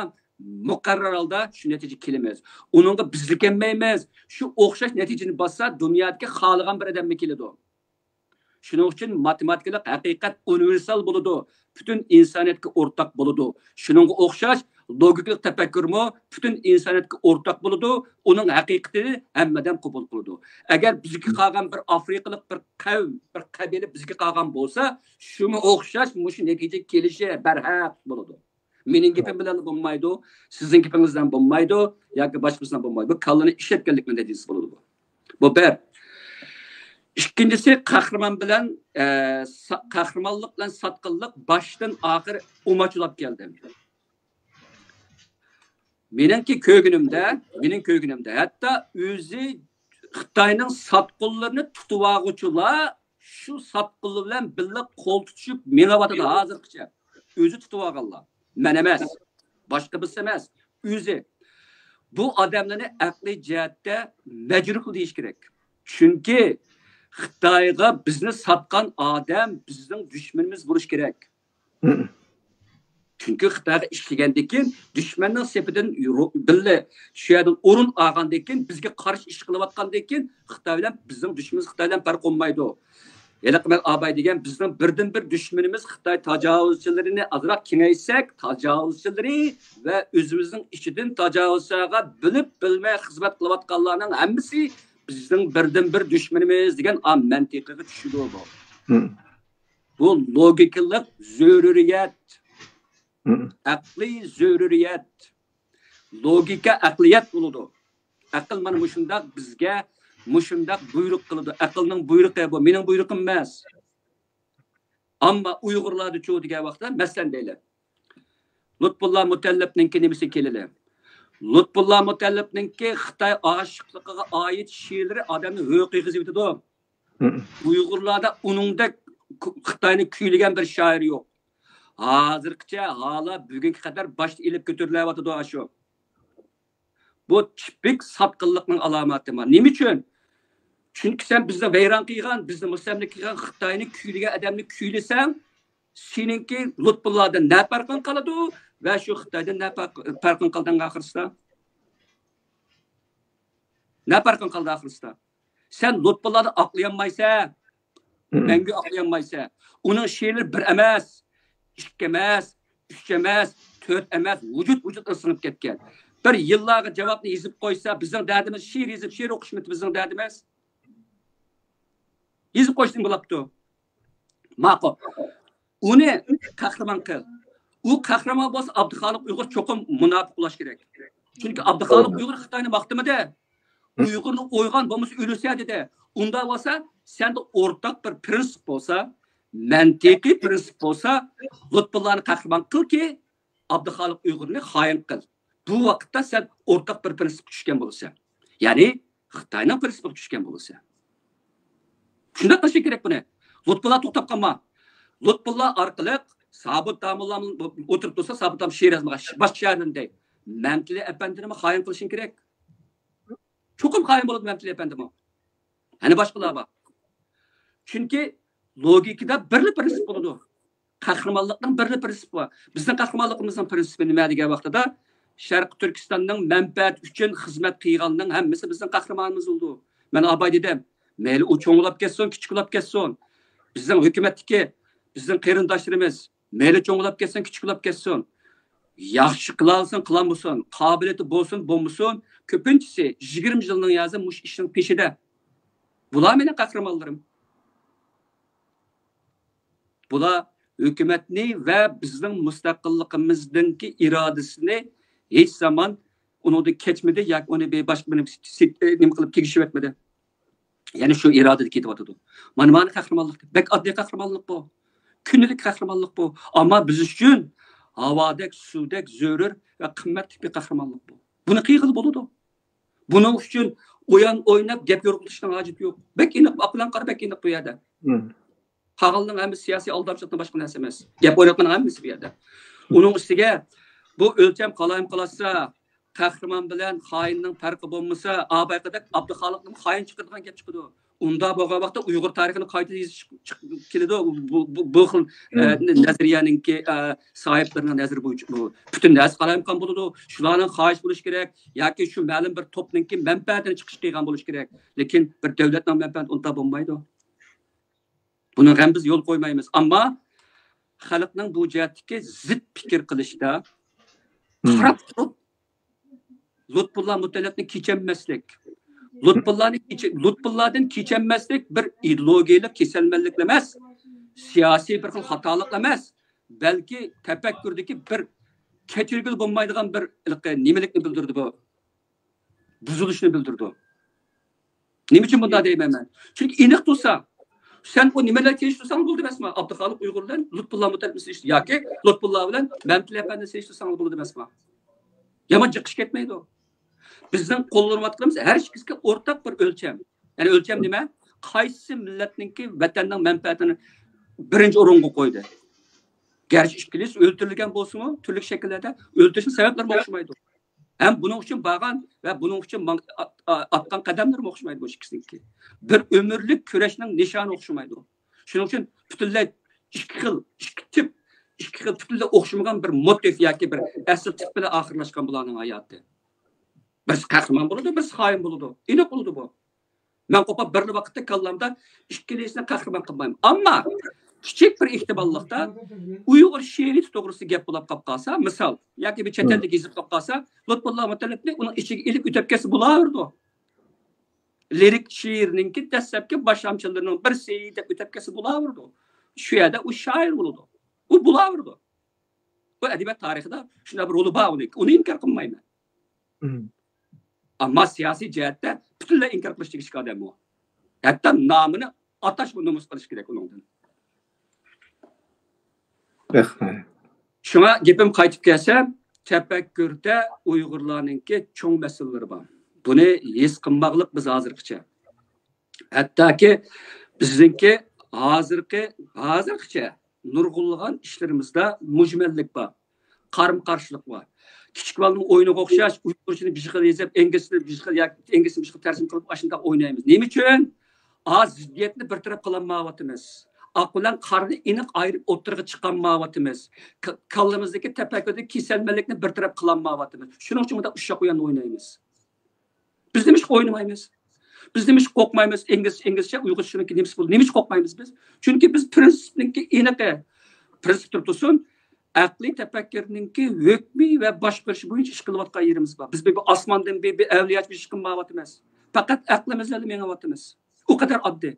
muqarrar holda shu natija kelamiz. Uningga bizlik emaymiz. Shu o'xshash natijani bassa dunyodagi xohlagan bir odamga keladi. Shuning uchun matematikalik haqiqat universal bo'ladi. Bütün insoniyatga o'rtaq bo'ladi. Shuningga o'xshash logiklik tafakkurmi bütün insoniyatga o'rtaq bo'ladi. Uning haqiqatini hammadan qabul qiladi. Agar bizga qolgan bir afrikalik bir qavm, bir qabila bizga qolgan bo'lsa, shunga o'xshash mush natija kelishi barhaq bo'ladi. Mening gapim bilan bo'lmaydi, sizning gapingizdan bo'lmaydi, yoki boshqasidan bo'lmaydi. Bu kallani ishlatganlikning natijasi bo'ladi bu. Bu bir. İkincisi qahramon bilan qahramonlik bilan satqinlik boshdan oxir umochilab keldi. Mening ko'ginimda hatto o'zi Xitoyning satqinlarini tutib olguchilar shu satqinlar bilan birga qo'l tutishib menavotida hozirgacha o'zi tutib olganlar. Men emas, boshqa birisi emas, o'zi. Bu odamlarni aqliy jihatda majbur qilish kerak. Chunki Xitoyga bizni satgan odam bizning dushmanimiz bo'lish kerak. Chunki Xitoyga ishlagandan keyin dushmanning sepidan birga shu yerdan o'rin olgandan keyin bizga qarshi ish qilayotgandan keyin Xitoy bilan bizning dushmanimiz Xitoy bilan farq qilmaydi. Yaqin abay degan bizning birdan-bir dushmanimiz Xitoy tajovuzchilarini azroq kengaysak, tajovuzchilari va o'zimizning ichidan tajovuzchilarga bilib-bilmay xizmat qilayotganlarning hammasi bizning birdan-bir dushmanimiz degan mantiqiga tushidi bu. Bu logikalik zaruriyat. Aqliy zaruriyat. Logika aqliyat bo'ladi. Aql mana shundoq bizga mushundaq buyruq qiladi. Aqlning buyruqi bu, mening buyruqim emas. Ammo Uyg'urlarda cho'g degan vaqtda masalan deylar. Lutfullah Mutallibning nimasi keladi? Lutfullah Mutallibning Xitoy oshiqligiga oid she'rlari odamni huquqiy qizib o'tadi. Uyg'urlarda uningdek Xitoyni kuylagan bir shoir yo'q. Hozirgacha hala bugunga qadar boshda ilib ko'tarilyapti shu. Bu tipik satqinlikning alomati. Nima uchun? Chunki sen bizni vayron qilgan, bizni mustamlik qilgan Xitoyni kuylagan odamni kuylasang, seninki Lutfullahdan ne farqin qoladi va shu Xitoydan ne farqin qoldan oxirida? Ne farqin qoldi oxirida? Sen Lutfullahni aqlayamaysan. Menga aqlayamaysan. Uning she'rlari bir emas, ikki emas, uch emas, to'rt emas, vujud ısınıp ketgan. Bir yillarga javobni yozib qo'ysa, bizning dardimiz she'r yozib, she'r o'qishmi bizning dardimiz? Yozib qo'yishning bo'libdi. Ma'qul. Uni qahramon qil. U qahramon bo'lsa Abduxoliq Uyg'ur cho'qim munofiq bo'lish kerak. Chunki Abduxoliq Uyg'ur Xitoyni maqtamada Uyg'urni o'ygan bo'lmasa o'lsa dedi. Unda bo'lsa, senda o'rtaq bir prinsip bo'lsa, mantiqiy prinsip bo'lsa, Lutfullahni qahramon qilki, Abduxoliq Uyg'urni xoin qil. Bu vaqtda sen o'rtaq bir prinsip tushgan bo'lsa, ya'ni Xitoyning prinsipiga tushgan bo'lsa. Shunda qilish kerak buni. Lutfullah to'xtab qolma. Lutfullah orqali Sobit Tamillam o'tirib tursa, Sobit Tamillam she'r yozmoqqa boshqa she'rinde. Mamtili efendini xoin qilishing kerak. Cho'qim xoin bo'ladi Mamtili efendimi. Hani boshqalar bor. Chunki logikada birli prinsip bo'ladi. Qahramonlikning birli prinsipi bor. Bizning qahramonligimizning prinsipi nima degan vaqtida Sharq Turkistonning manfaat uchun xizmat qilganning hammasi bizning qahramonimiz bo'ldi. Men abay dedim, mayli u cho'nglab ketsin, kichiklab ketsin. Bizning hukumatdagi, bizning qarindoshlarimiz mayli cho'nglab ketsin, kichiklab ketsin. Yaxshi qilalsin, qilamsin, qobiliyati bo'lsin, bo'lmasin, ko'pinchisi 20 yilning yazı mush ishning peshida. Bular mening qahramonlarim. Bular hukumatni va bizning mustaqilligimizdagi irodasini hech zaman onu keçmedi, yoki uni boshqa nima qilib tegishib etmedi. Ya'ni shu irodada ketyotdi. Mana qahramonlik, bek oddiy qahramonlik bu. Kunlik qahramonlik bu. Ammo biz uchun havadek, suvdek, zo'rur va qimmatli bir qahramonlik bu. Buni qiyg'il bo'ladi. Buning uchun o'ynab gap yo'qotishning hojati yo'q. Bek iniq aqlan qara, bek iniq bu yerda. Qag'ilning hamma siyosiy aldamchilikdan boshqa narsa emas. Gap o'ynatmaning hammasi bu yerda. Uning ustiga bu o'lcham qalayim qilasa, qahramon bilan xoinning farqi bo'lmasa, Abayqadek Abduxoliqning xoin chiqargan gap chiqadi. Unda bo'lgan vaqtda Uyg'ur tarixini qayta yozish keladi. Bu xil nazariyaninki sohiblarining nazari bo'yicha bu butun narsa qalayimqon bo'ladi. Shularning xohish bo'lish kerak yoki shu ma'lum bir to'pninki manfaatini chiqish qilgan bo'lish kerak. Lekin bir davlatning manfaati unda bo'lmaydi. Buni ham biz yo'l qo'ymaymiz. Ammo xalqning bu jihatdagi zid fikr qilishda qarab turib Lutfullah Mutalibni kechirmaslik, Lutfullahdan kechirmaslik bir ideologiyalik kasalmandlik emas, siyosiy bir xil xatolik emas, balki tafakkurdagi bir kechirgil bo'lmaydigan bir nimalikni bildirdi bu. Buzilishni bildirdi. Nima uchun bunday deyman men? Chunki aniq tursa, sen bu nimalar kelishtirsan bo'ldi emasmi? Abduxoliq Uyg'urdan Lutfullah Mutalibni seçti yoki Lutfullah bilan Mamtil Efendi seçtirsan bo'ldi emasmi? Yomon chiqish ketmaydi. Bizning qo'llanayotganimiz har ikkisiga o'rtaq bir o'lcham. Ya'ni o'lcham nima? Qaysi millatningki vatanning manfaatini birinchi o'ringa qo'ydi. Garchi ikkilisi o'ldirilgan bo'lsa-mu, turli shakllarda o'ldirishning sabablari o'xshamaydi. Ham buning uchun bag'an va buning uchun atgan qadamlar o'xshamaydi bu ikkisiniki. Bir umrlik kurashning nishoni o'xshamaydi. Shuning uchun butunlay ikki xil butunlay o'xshamagan bir motiv yoki bir asl tip bilan oxirlashgan bularning hayoti. Biz qahramon bo'ladi, biz xoin bo'ladi. Aniq bo'ladi bu. Men qo'pab bir vaqtda kallamda ikkilisini qahramon qilmayman. Ammo kichik bir ehtimollikda Uyg'ur she'riyati to'g'risida gap bo'lib qolsa, misol, yoki bir chet elda gezib qolsa, Lutfullah Mutalibni uning ichiga ilib o'tibkasi bo'lardi. Lirik she'rningki dastlabki boshlamchilarining birsi deb o'tibkasi bo'lardi. Shu yerda u shoir bo'ladi. U bo'lardi. Bu adabiyot tarixida shunday bir roli bor uni inkor qilmayman. Ammo siyosiy jihatda butunlay inkor qilish kerak odam bu. Hatto nomini atash va nomus qilish kerak uningdan. Shunga gapim qaytib kelsa, tafakkurda Uyg'urlarningki cho'ng masalalari bor. Buni his qilmoqlik biz hozirgacha. Hattoki bizningki hozirgacha nurg'unlagan ishlarimizda mujmallik bor. Qarama-qarshilik bor. Kichik bolaning o'yiniga o'xshash Uyg'urchani bir xil yozib, inglizchani bir xil tarjima qilib ashunda o'ynaymiz. Nima uchun? Ziddiyatni bir taraf qilinmayapmiz. Aqlan qarni aniq ayirib o'tirg'i chiqolmayapmiz. Kallamizdagi tafakkurdagi kasalmalikni bir taraf qilinmayapmiz. Shuning uchun bunda ushaq o'yin o'ynaymiz. Biz nima ish o'ynamaymiz? Biz nima ish qo'rqmaymiz? Inglizcha, Uyg'urchani nima ish bo'ldi? Nima ish qo'rqmaymiz biz? Chunki biz prinsipniki aniq prinsip tursin. Aqliy tafakkurningki hukmi va boshqarish bo'yicha ish qilayotgan yerimiz bor. Biz bu osmondan bir avliyoch ish qilmayapmiz. Faqat aqlimiz bilan menayapmiz. O kadar oddiy.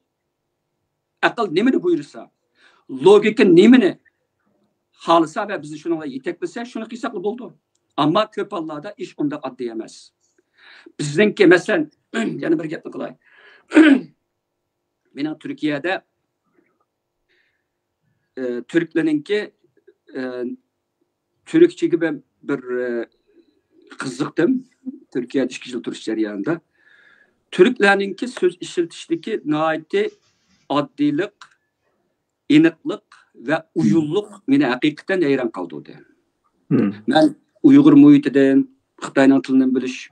Aql nimani buyursa, logika nimani xohlasa va bizni shunga yetaklasa, shuni qilsak bo'ldi. Ammo ko'p hollarda ish unda oddiy emas. Bizningki masalan, yana bir gapni qilay. Mening Turkiyada turklarningki Türkçe'ye ben bir qiziqdim. Türkiye'de 2 yıl turish jarayonida. Türklerninki söz işiltishdeki nihoyatda oddiylik, aniqlik va uyumliq meni haqiqatan hayron qoldirdi. Men Uyg'ur muhitidan, Xitoyning tilini bilish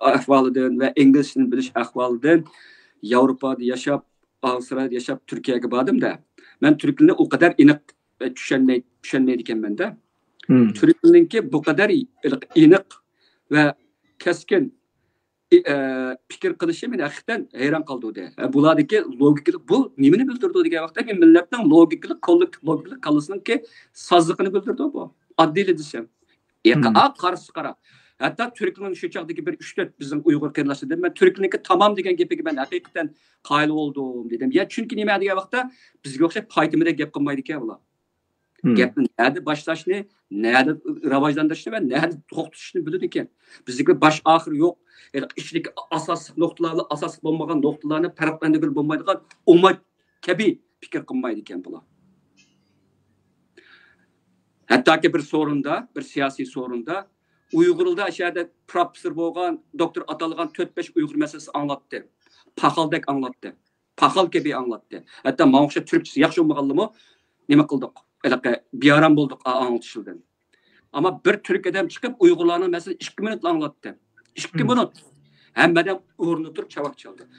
ahvolidan va inglizchani bilish ahvolidan Yevropada yashab, Avstraliyada yashab Turkiyaga bordim-da. Men turk tilini o kadar aniq tushunmaydi ekanman-da. Turk tilininki bu kadar aniq va keskin fikr qilishi meni haqiqatan hayron qoldirdi. Bulardagi logikalik bu nimani bildirdi degan vaqtda men millatning logikalik, kollektiv logikalik qilishninki sozliqini bildirdi bu. Oddiy desam. Qarshi qara. Hatta Türklerin şu çağdaki bir 3-4 bizim Uygur kırlaşı dedim. Ben Türklerin tamam degen gepi ben hakikaten qaylı oldum dedim. Ya çünkü nima degan vaqtda bizga o'xshab paytimida gap qilmaydi ekan bular. Gapni nerede başlashni, nerede rivojlantirishni va nerede to'xtatishni biladi ekan. Bizdagi baş oxir yo'q. İçlik asosiy nuqtalarni, asosiy bo'lmagan nuqtalarni farqlantirib bo'lmaydigan ummat kabi fikr qilmaydi ekan bular. Hatta ki bir sorunda, bir siyasi sorunda Uygur'da aşağıda profesör boğan, doktor atalgan 4-5 Uygur meselesi anlattı. Paxaldek anlattı. Paxal gibi anlattı. Hatta mağuşa Türkçesi yaxşı olmağanlı mı? Neme kıldık? Bir aram bulduk anlatışıldan. Ama bir Türk adam çıkıp Uygurlarının mesela 2 minut anlattı. 2 minut. Hemmeden uğrunu Türk çavak çaldı.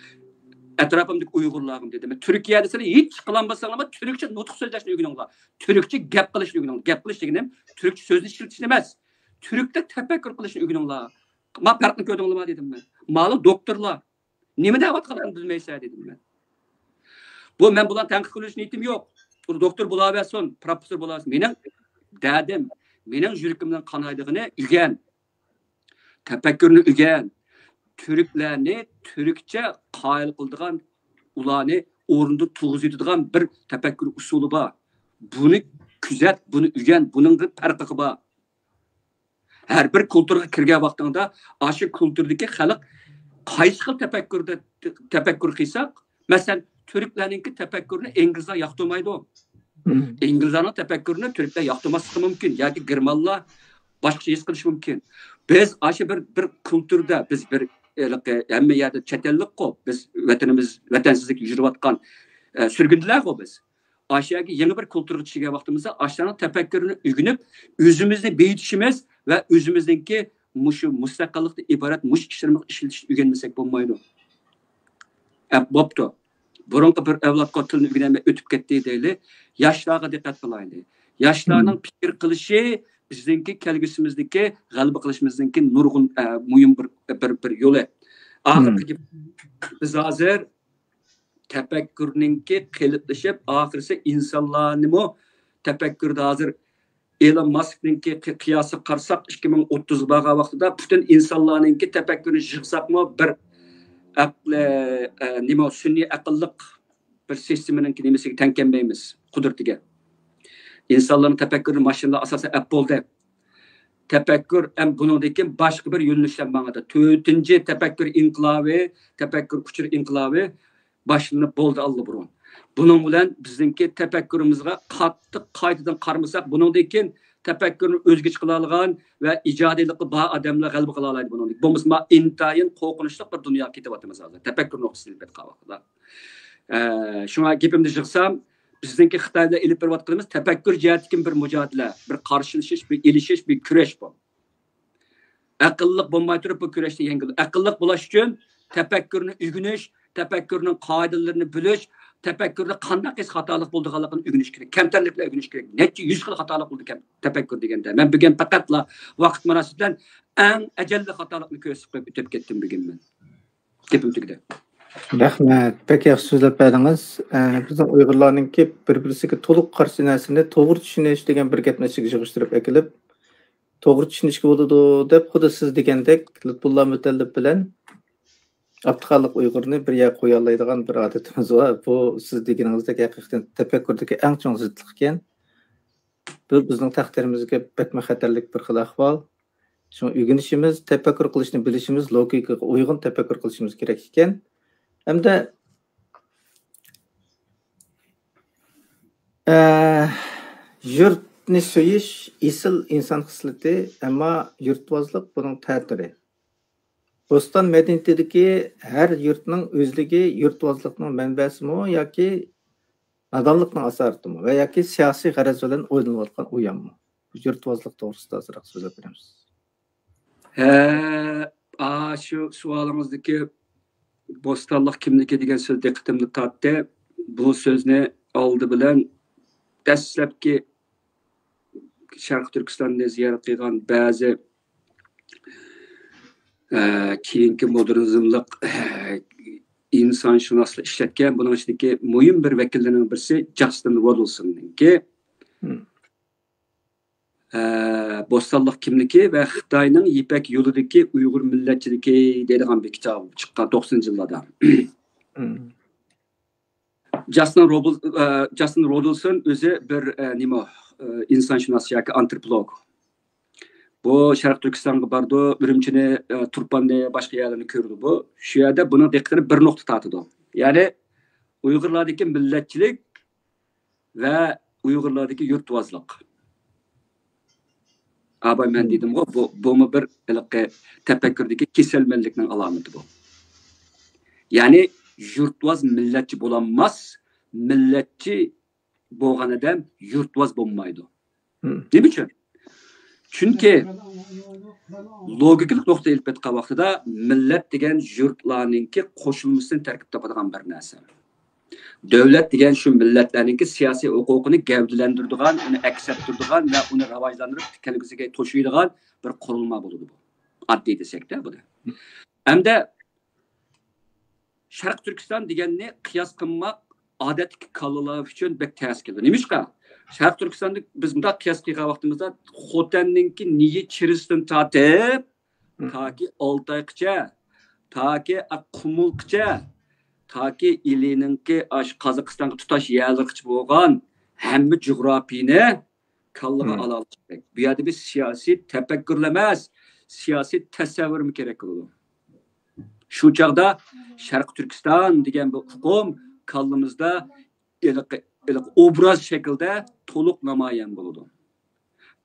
Etrafımdaki Uygurlarım dedim. Türkiye'de sana hiç kılanmasan ama Türkçe nutuk sözleşini uygulanlar. Türkçe gap kılışını uygulanlar. Gap kılış degenim Türkçe sözlü işletilmez. Türk'te tefekkür kılışını uygulanlar. Ma farklı gördüğüm dedim ben. Malı doktorlar. Nime davet kılan bilmeyse dedim ben. Bu ben bulan tenkit kılış niyetim yok. Bu doktor bulavasın, profesör bulavasın. Benim dedim, benim jürikimden kanaydığını ügen. Tefekkürünü ügen. Türklerini Türkçe qayıl kıldığın ulanı orunda tuğuzuyduğun bir tefekkür usulü var. Bunu küzet, bunu ügen, bunun bir farkı var. Her bir kültürge kirgen vaxtında aşı kültürdeki halk qaysı xil tefekkür kıysak, mesela Türklerinki tefekkürünü İngilizler yaxtırmaydı o. İngilizlerin tefekkürünü Türkler yaxtırması mümkün. Yani Germanlar başka şey kılış mümkün. Biz aşı bir kültürde, biz bir hem yerde çetellik ko, biz vətensizlik yürüvatkan sürgündüler ko biz. Aşağıya yeni bir kültürü çıkıya vaxtımızda aşağının tefekkürünü ügünüp, özümüzü büyütüşümüz ve özümüzdeki müstakillikte ibaret işlerimiz işletişini ügenmesek bulmaydı. Boptu. Burunqa bir evlat tilini ügüneme ötüp kettiği deyli, yaşlığa dikkat kılaydı. Yaşlarının fikir kılışı bizdeki kelgüsümüzdeki galiba kılışımızdaki nurgun mühim bir yolu. Ahirki biz hazır tefekkürünki kilitleşip ahirse insanlarını mı tefekkürde hazır Elon Musk'ninki kıyası karsak 2030 bağa vaxtida bütün insanlarınki tefekkürünü yığsak mı bir nima sünni akıllık bir sisteminki nimesiga tenkenmeymiz kudretiga. İnsanların tefekkürü maşinada asası Apple'da. Tefekkür hem bununki başka bir yönlüşten bana da. 4. tefekkür inkılabı, tefekkür küçük inkılabı başını boldu aldı burun. Bunun bilen bizimki tefekkürümüzge katı kaydıdan karmasak bununki tefekkürünü özgeç kılalıgan ve icadilikli bağ adamla galbi kılalaydı bununki. Bu mesela intayın korkunçluk bir dünya kitabatımız hazır. Tefekkür noktasını bir kavakla. Şuna gepimde çıksam bizdeki Xitayda elip bir vaktimiz tefekkür cihetkin bir mücadele, bir karşılaşış, bir ilişiş, bir küreş bu. Akıllık bulmay turup bu küreşte yengil. Akıllık bulaş için tefekkürünü ügünüş, tefekkürünün kaidelerini bülüş, tefekkürde kandak es hatalık bulduğalıkını ügünüş gerek. Kemterlikle ügünüş gerek. Netçe 100 yıl hatalık buldu tefekkür degende. Ben bugün fakatla vakit manasından en ecelli hatalıkını köysüp ötüp kettim bugün ben. Gepim tükde. Rahmet. Pek yaxşı sözlep berdiniz. Bizden Uygurlarınki bir-birisiga to'liq qarshi narsani to'g'ri tushunish degan bir gapni yig'ishtirib akilib, to'g'ri tushunishga bo'ladi deb xuddi siz degandek Lutfullo Mutallib bilan Abduxoliq Uyg'urni bir yoqqa qo'ya oladigan bir odatimiz var. Bu siz deganingizdek haqiqatan tafakkurdagi eng chong zidlik ekan. Bu bizning taqdirimizga batma xatarlik bir xil ahvol. Shu o'rganishimiz, tafakkur qilishni bilishimiz, logikaga uyg'un tafakkur qilishimiz kerak ekan. Hem de yurtni so'yish esil inson xislati, ama yurtvozlik bunun ta'siri. Bo'ston madaniyatidagi har yurtning o'zligi yurtvozlikning manbasimi yoki nodonlikning asarimi va yoki siyosiy g'araz bilan o'ylanayotgan o'yinmi? Yurtvozlik to'g'risida ozroq so'zlab beramiz. Şu sualınızdaki Bo'stonlik kimniki degan so'z diqqatimni tortdi. Bu so'zni oldi bilan dastlabki Sharq Turkistonni ziyorat qilgan ba'zi keyingi modernizmlik insonshunoslar ishlatgan buning ichidagi muhim bir vakillarining birisi Justin Waddleson'niki Bo'stonliq kimligi va Xitoyning Ipak yo'lidagi Uyg'ur millatchiligi deydigan bir kitob chiqqan 90-yillarda. Justin Rodelson o'zi bir nima insonshunos yoki antropolog. Bu Sharq Turkistonga bordi, Urumchini, Turpanni, boshqa yerlarni ko'rdi bu. Shu yerda buning diqqatini bir nuqta tortdi. Ya'ni Uyg'urlardagi millatchilik va Uyg'urlardagi yurtvozlik. Abay men dedim bu mu bir tafakkurdagi kasalmanlikning alomati bu. Ya'ni yurtvoz millatchi bo'lanmas, millatchi bo'lgan odam yurtvoz bo'lmaydi. Nima uchun? Chunki logik nuqtai ilk etgan vaqtida millat degan yurtlarningki qo'shilmasini tarkib topadigan bir narsa. Davlat degan shu millatlarningki siyosiy huquqini gavdalantiradigan, uni aks ettiradigan va uni rivojlantirib kelgusiga to'shiydigan bir qurilma bo'ladi bu. Oddiy desakda bu. Hamda Sharq Turkiston deganni qiyos qilmoq odatdagi kallalar uchun bek tez keldi. Nimishqa? Sharq Turkistonda biz bunda qiyos qilgan vaqtimizda Xotanninki niyi chirisdan tortib, toki Oltoygacha, toki Qumulgacha, toki Ilininki Qozog'istonga tutash yerlargacha bo'lgan hamma jo'grafiyani kallaga ola olish kerak. Bu yerda bir siyosiy tafakkurlar emas, siyosiy tasavvur kerak bo'ladi. Shu chaqda Sharq Turkiston degan bu hukum kallamizda obraz shaklda to'liq namoyon bo'ladi.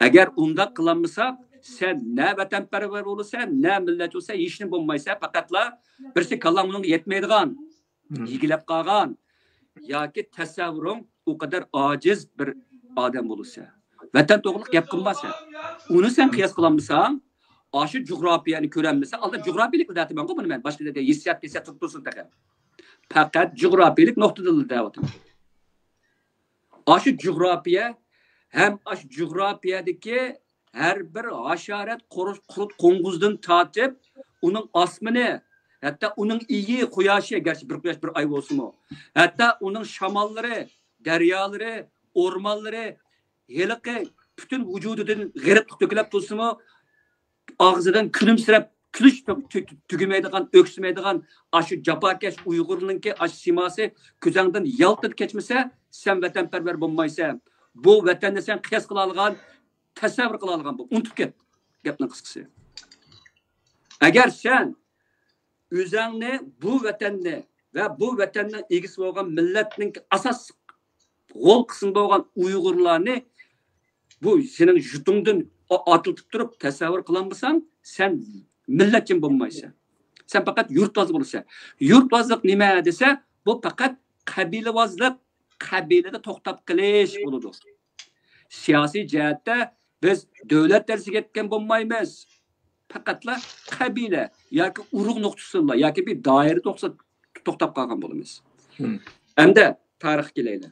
Agar unda qilinmasa, sen ne vatanparvar bo'lsan, ne millat bo'lsa, hech nima bo'lmaysa, faqatla birsi kallam bunga yetmaydigan, yigilab qolgan yoki tasavvuring o kadar ojiz bir odam bo'lsa, vatan to'g'riliq gap qilmasa, uni sen qiyos qilolmasang, aşı coğrafiyani ko'ranmasa, alda coğrafiyalik deyapman ku bunu men. Başka da hissiyat tuttursun takam. Fakat coğrafiyalik noktada deyapman. Aşı coğrafiya hem aşı coğrafiyadaki her bir haşaret kurut konguzdan tatip onun asmını hatta onun iyi kuyaşı gerçi bir kuyaş bir ay olsun o. Hatta onun şamalları, deryaları, ormanları helikı bütün vücudunun gırıp dökülüp tutsun mu? Ağzından külümsirep, külüş tügümeydiğen, öksümeydiğen aşı capakeş Uygur'unki aşı siması közünden yaltıp geçmese sen vatanperver bulmaysa bu vatanda sen kıyas kılalgan, tasavvur kılalgan bu. Unutup ket. Gapning qisqasi. Agar sen o'zingni bu vatanni va bu vatanning egisi bo'lgan millatning asos g'ol qismi bo'lgan Uyg'urlarni bu sening yutungdan atıltıp durup tasavvur kılanmasan sen milletçin bulmaysan. Sen fakat yurtvoz bulursan. Yurtvozlik nima desa bu fakat qabilevozlik, qabilada to'xtab qilish bo'ladi. Siyosiy jihatda biz davlat darsiga ketgan bo'lmaymiz. Faqatla qabila yoki urug' nuqtasida yoki bir doira to'xtab qolgan bo'lamiz. Hamda tarix kelaylik.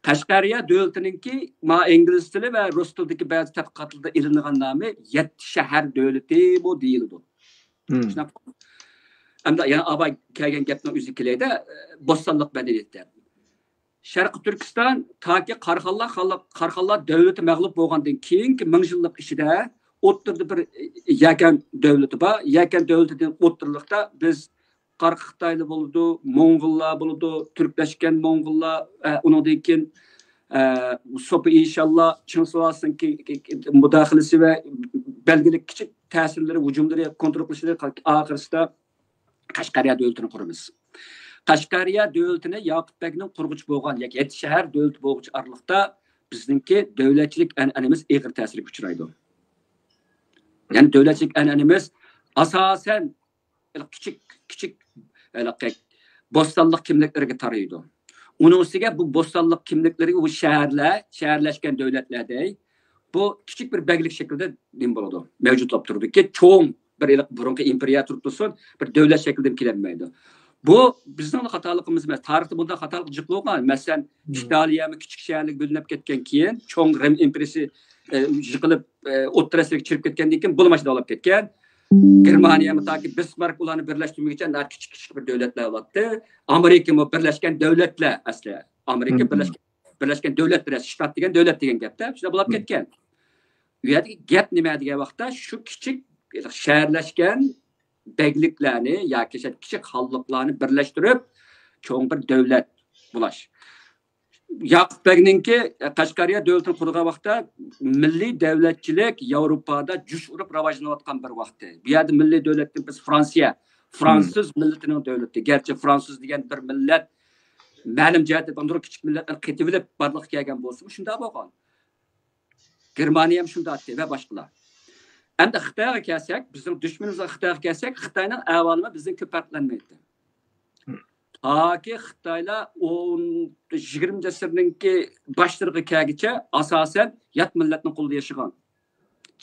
Qashqariya davlatininki ma ingliz tili va rus tilidagi ba'zi tadqiqotlarda ilingan nomi 7 shahar davlati bu deyiladi. Hamda yana abay kelgan gapning o'zi kelaydi, Bo'stonliq madaniyatda. Sharq Turkiston toki Qarxonlar davlati mag'lub bo'lgandan keyingi 1000 yillik ishida o'ttirdi bir yakan davlati bor. Yakan davlatidan o'ttirliqda biz Qarq Xitoyli bo'ldi, Mo'ng'ullar bo'ldi, Turkleşken Mo'ng'ullar, undan keyin so'pi inshaalloh Chinsuvasinki mudaxilasi va belgilik kichik ta'sirlari, hujumlari kontrol qilishida oxirsida Qashqariya davlatini quramiz. Qashqariya davlatini Yoqub Bekning qurg'uchi bo'lgan yoki 7 shahar davlat bo'lg'uchi araliqda bizningki davlatchilik an'anamiz ig'ir ta'sirga uchraydi. Ya'ni davlatchilik an'anamiz asosan kichik Bo'stonliq kimliklariga taraydi. Uning ustiga bu Bo'stonliq kimliklariga bu shaharlashgan davlatlarda bu kichik bir baglik shaklida nim bo'ladi. Mavjudlab turdi-ki, cho'ng bir burungi imperiya turibdi, bir davlat shaklida kelinmaydi. Bu bizning xatoligimiz emas. Tarixda bunday xatolik jiq bo'lgan. Masalan, Italiyami kichik shaharlik bo'linib ketgan keyin cho'ng Rim imperiyasi jiqilib o'ttirasiga chirib ketgandan keyin bo'lmashda olib ketgan. Germaniya mutaki Bismarck ularni birlashtirmoqchi kichik bir davlatlar bo'ldi. Amerika mu birlashgan davlatlar asli. Amerika birlashgan davlatlar, shtat degan davlat degan gapda shunda bo'lib ketgan. gap nima degan vaqtda shu kichik shaharlashgan begliklarni yoki kichik xalqlarni birlashtirib cho'ng bir davlat bulash. Yaqub Begninki Qashqariya davlatini qurgan vaqtda milliy davlatchilik Yevropada jush urib rivojlanayotgan bir vaqtda. Bu yerda milliy davlatni biz Fransiya, Fransız milletining davlati. Gerçi Fransız degan bir millat ma'lum jihatda bunday kichik millatlar qetilib barliq kelgan bo'lsa, shunda bo'lgan. Germaniya ham shunda atdi va boshqalar. Endi Xitoyga kelsak, bizning dushmanimizga Xitoyga kelsak, Xitoyning ahvoli bizdan ko'p farqlanmaydi. Taki Xitoylar 20 asrninki boshlariga kelguncha asosan yat millatning qo'lida yashagan.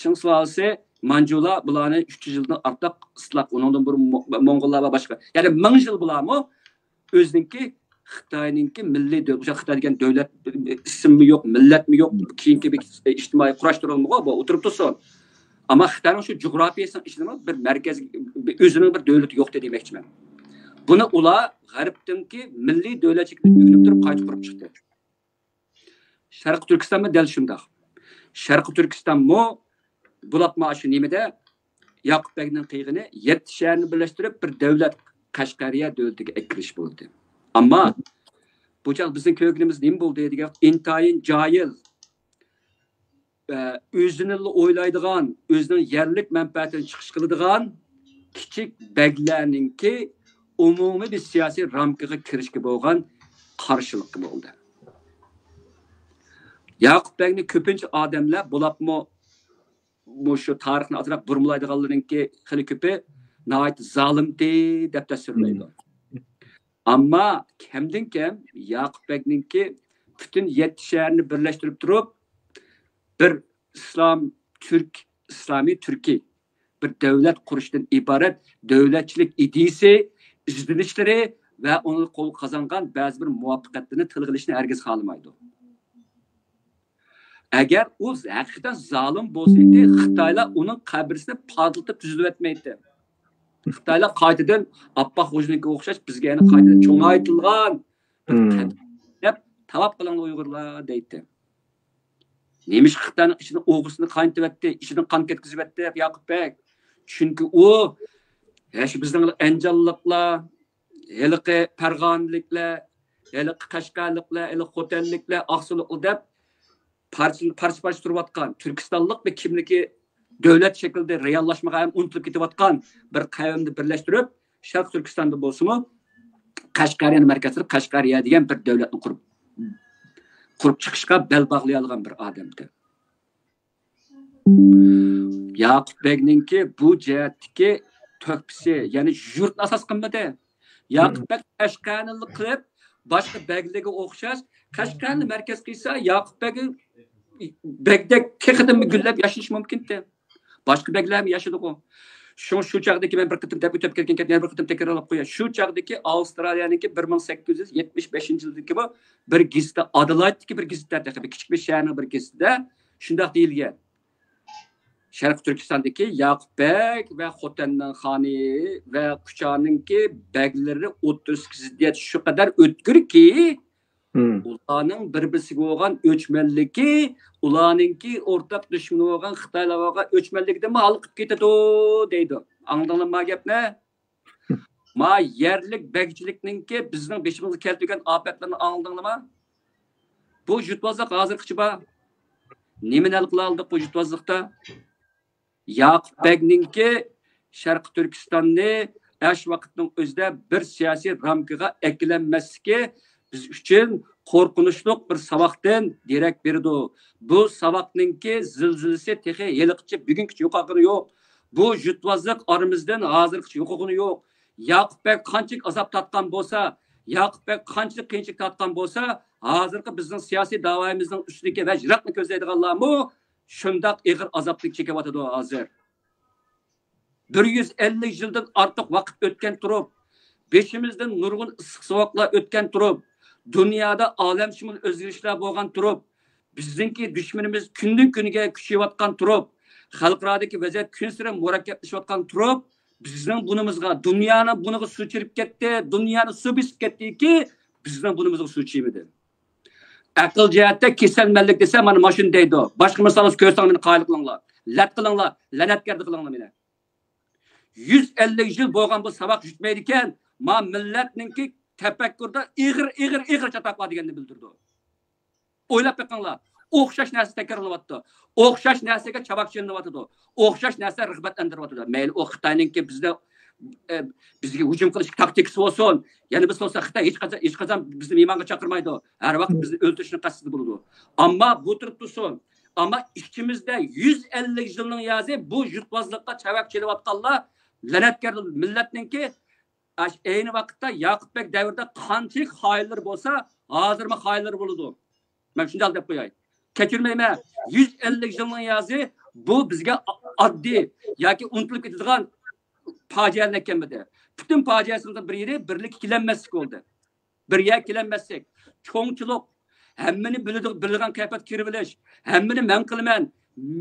Ching Sulolasi Manjular bularni 300 yildan ortiq isloq, undan bir Mo'ng'ullar va boshqa. Ya'ni 1000 yil bularmi o'zininki Xitoyninki milliy davlat, Xitoy degan davlat ismi yo'q, millatmi yo'q, keyingi bir ijtimoiy kurashtirilmagan bu o'tirib tursin. Ama Xitoyning shu jug'rafiyasining ichida bir markaz o'zining bir davlati yo'q demoqchiman. Buni ular g'arbdinki milliy davlatchilikni o'rganib turib qayta qurib chiqdi. Sharq Turkistonda dal shunday. Sharq Turkistonmo bulatma shu nimada Yaqub Begning qiyg'ini 7 shaharni birlashtirib bir davlat Qashqariya davlatiga ekirish bo'ldi. Ammo bu chaq bizning ko'ngilimiz nima bo'ldi degan intayin joyil o'zini o'ylaydigan, o'zining yerlik manfaatini chiqish qiladigan kichik beglarningki umumiy bir siyosiy ramkaga kirishga bo'lgan qarshilik bo'ldi. Yaqub Begni ko'pincha odamlar bo'lapmi shu tarixni atraf burmalaydiganlarningki xili ko'pi nəhayət zalimdi deb tasvirlaydi. Ammo kamdan kam Yaqub Begninki bütün 7 shaharni birlashtirib turib bir İslami Türkiye bir devlet kuruşundan ibaret devletçilik ideyasi, izlenişleri ve onu kol kazangan bazı bir muvaffakiyetlerini tılgılışını herkes kalmaydı. Eğer o hakikaten zalim olsaydı, Xitaylar onun kabrisini patlatıp düzülüp etmeydi. Xitaylar qaytadan Abbaq Hojininki o'xshash bizga yana qaytadan cho'ngaytirilgan deb talab qilgan Uyg'urlar deydi. Neymiş Xitayning içini o'g'isini qaynatib etdi, ichidan qon ketkizib etdi Yaqub Beg. Chunki u shu bizning anjalliqlar, heliqi Farg'onaliklar, heliqi Qashqarliklar, heliqi Xotanliklar, Oqsuliqlar deb parcha turayotgan Turkistonlik bir kimligi davlat shaklida reallaşmaga ham unutilib ketayotgan bir qavmni birlashtirib, Sharq Turkistonda bo'lsa-mu, Qashqariyani markazlab Qashqariya degan bir davlatni qurib chiqishga bel bog'lay olgan bir odamdi. Yaqub Begninki bu jihatdagi to'kpisi, ya'ni yurt asos qilmadi. Yaqub Beg Qashqariyni qilib, boshqa beglarga o'xshash Qashqariyni markaz qilsa, Yaqub Begdek texnikum gullab yashash mumkin-di. Boshqa beglar ham yashadi-ku. Shu chaqdagi men bir qitim deb o'tib ketgan yana bir qitim takrorlab qo'ya. Shu chaqdagi Avstraliyaniki 1875-yildagi bu bir gizitda Adelaideki bir gizitlarda kichik bir shaharning bir gizitida shunday deyilgan. Sharq Turkistondagi Yaqub Beg va Xotanning xoni va Quchoningki beglari o'ttirishga ziddiyat shu qadar o'tkirki, ularning bir-birisiga bo'lgan o'chmanligi, ularningki o'rtaq dushmani bo'lgan Xitoylarga o'chmanlikdan olqib ketadi deydi. Angladingmi gapni? Ma yerlik begchilikningki bizning beshimizga keltirgan ofatlarni angladingmi? Bu jutbozlik hozirgacha bor. Nimani hal qila oldik bu jutbozlikda? Yaqub Begninki Sharq Turkistonni ash vaqtning o'zida bir siyosiy ramkaga eklanmasligi biz uchun qo'rqinchli bir saboqdan derak berdi. Bu saboqningki zilzilasi texi yeliqcha bugungacha yo'qog'ini yo'q. Bu jutvozlik aramizdan hozirgacha yo'qog'ini yo'q. Yaqub Beg qanchalik azob tatgan bo'lsa, Yaqub Beg qanchalik qiyinchilik tatgan bo'lsa, hozirgi bizning siyosiy da'voyimizning ustidagi va jiroqni ko'zlaydiganlarmi shundoq ig'ir azoblik chekyapti hozir. 150 yildan ortiq vaqt o'tgan turib, beshimizdan nurg'un issiq sovuqlar o'tgan turib, dunyoda olamshumul o'zgarishlar bo'lgan turib, bizningki dushmanimiz kundan kuniga kuchayotgan turib, xalqarodagi vaziyat kun sari murakkablashayotgan turib, bizning bunimizga dunyoni buniga suv chirib ketdi, dunyoni suv bisib ketdiki, bizning bunimizga suv chiymadi. Aql jihatda kasalmanlik desa mana mashun deydi. Boshqa misolni ko'rsang meni qayil qilinglar. Lat qilinglar, la'natgardi qilinglar meni. 150 yil bo'lgan bu saboq yutmaydi ekan, ma millatninki tafakkurda ig'ir chatoqlar deganni bildirdi. O'ylab beqinglar. O'xshash narsa takrorlanyapti. O'xshash narsaga chabaq chinnayapti. O'xshash narsa rag'batlantiryapti. Mayli o Xitoyninki bizga hujum qilish taktikasi bo'lsin. Ya'ni biz bo'lsa Xitoy hech qachon bizni mehmonga chaqirmaydi. Har vaqt bizni o'ldirishni qasdi bo'ladi. Ammo bu turib tursin. Ama ichimizda 150 yilning yozi bu yurtbozlikqa chavaq kelayotganlar la'natkar millatninki ayni vaqtda Yaqubbek davrida qanchalik xoinlar bo'lsa, hozirmi xoinlar bo'ladi. Men shunday deb qo'yay. Kechirmayman. 150 yilning yozi bu bizga oddiy yoki unutilib ketadigan fojialar ekanmidi. Butun fojiasining bir yeri birlik ikkilanmaslik bo'ldi. Birga ikkilanmaslik, cho'ngchilik, hammani biladigan kayfiyat kirib olish, hammani men qilaman,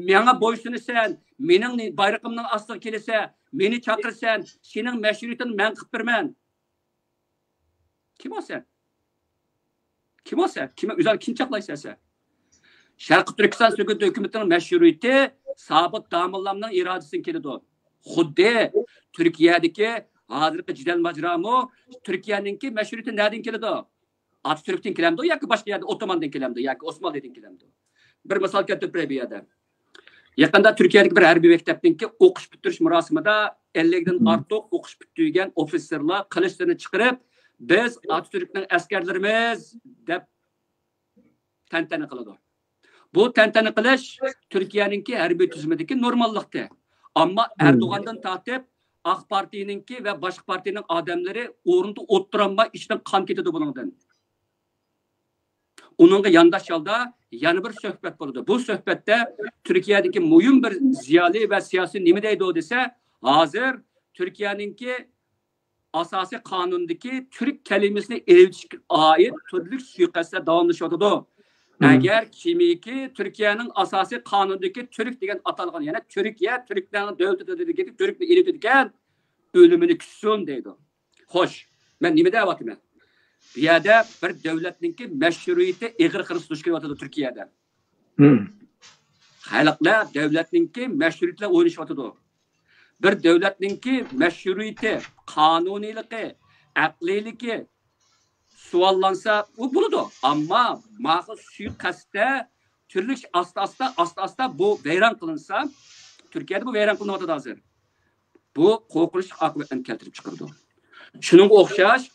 menga bo'ysunasan, mening bayrog'imning ostiga kelsa, meni chaqirsan, sening mashruiyatini men qilib beraman. Kim olsa? Kim olsa? Kim o'zini kim chaqlaysa? Sharqi Turkiston Sovet hukumatining mashruiyati Sabit Damillamning irodasidan keladi. Xuddi Turkiyadagi hozirgi jidal majromi Turkiyaninki mashruiyati nereden keladi? Atatürk'ten kelamdi yoki boshqa yerda Ottomandan kelamdi yoki Osmonlidan kelamdi. Bir misol keltirib beray bu yerda. Yaqinda Turkiyadagi bir harbiy maktabninki o'qish bitirish marosimida 50 dan ortiq o'qish bitirgan ofitserlar qilichlarini chiqarib, biz Atatürk'ning askarlarimiz deb tantana qiladi. Bu tantana qilish Turkiyaninki harbiy tuzumidagi normallikda. Ammo Erdo'g'andan tortib AK Parti'ninki ve başka partinin adamları orunda oturanma içten kan ketedi bunundan. Onunla yandaş yolda yani bir söhbet buldu. Bu söhbette Türkiye'deki mühim bir ziyali ve siyasi nimedeydi o dese, hazır Türkiye'ninki asasi kanundaki Türk kelimesine erişik ait türlü suikastlar davamlaşıyordu. Eğer kimiki Türkiye'nin asasi kanundaki Türk degen atalgan, yani Türkiye, Türklerin devleti dediki, Türk'le iletedikken ölümünü küssün deydi. Hoş, ben nime deyaptım ben? Bir yerde bir devletninki meşruiyeti ig'ir qirib tushkelyapti Turkiyada. Xalqlar devletninki meşruiyetla o'ynashyapti. Bir devletninki meşruiyeti, qonuniyligi, aqliyligi suallansa u bo'ladi. Ammo ma'qul suiqasdda turli asta bu vayron qilinsa, Turkiyada bu vayron qilinyapti hozir. Bu qo'rqinish oqibatini keltirib chiqardi. Shuningga o'xshash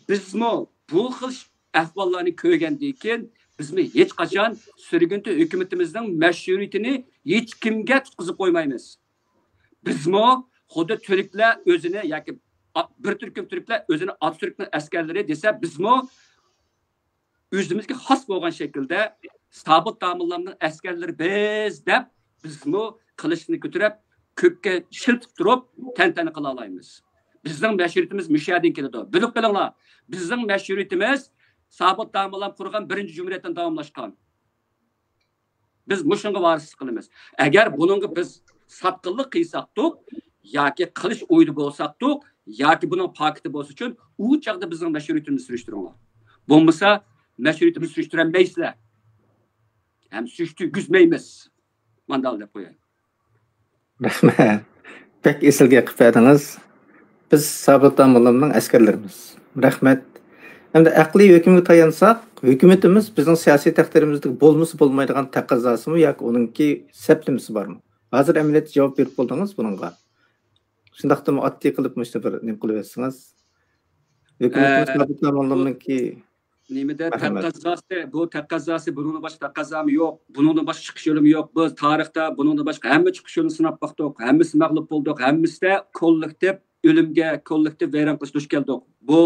bizmi bu xil ahvollarni ko'rgandan keyin bizmi hech qachon surgunti hukumatimizning mashruiyatini hech kimga tutqizib qo'ymaymiz. Bizmi xuddi turklar o'zini yoki bir turkum turklar o'zini Atatürk'ning askarlari desa, bizmi o'zimizga xos bo'lgan shaklda Sabit Damillamning askarlari biz deb bizmi qilichni ko'tarib ko'kka shiltib turib tantana qila olamiz. Bizning mashruiyatimiz mushadin keladi. Bilib qolinglar, bizning mashruiyatimiz Sabit Damillam qurgan birinchi jumhuriyatdan davomlashgan. Biz mushunga varislik qilamiz. Agar buningga biz satqinlik qilsaqdik yoki qilish o'ydi bo'lsaqdik yoki buning paketi bo'lsa uchun u chaqda bizning mashruiyatimizni surishtiringlar. Bo'lmasa mashruiyatimizni surishtirolmaysizlar. Ham surishtirgizmaymiz. Mandal deb qo'yay. Rahmat. Pek esilga qilib berdingiz. Biz Sabit Damillamning askarlarimiz. Rahmat. Endi aqliy hukmga tayansak, hukumatimiz bizning siyosiy taqdirimizda bo'lmasa bo'lmaydigan taqozzosimi yoki uningki seplimisi bormi? Hozir amaliyot javob berib bo'ldingiz buningga. Shundaqdimi oddiy qilib mushta bir nim qilib bersangiz. Hukumatimiz Sabit Damillamninki nimada taqozzasi, bu taqozzasi bundan boshqa taqozzami yo'q, bundan boshqa chiqish yo'li yo'q. Biz tarixda bundan boshqa hamma chiqish yo'lini sinab baqdik, hammasi mag'lub bo'ldik, hammasida kollektiv o'limga, kollektiv vayron qilish duch keldik. Bu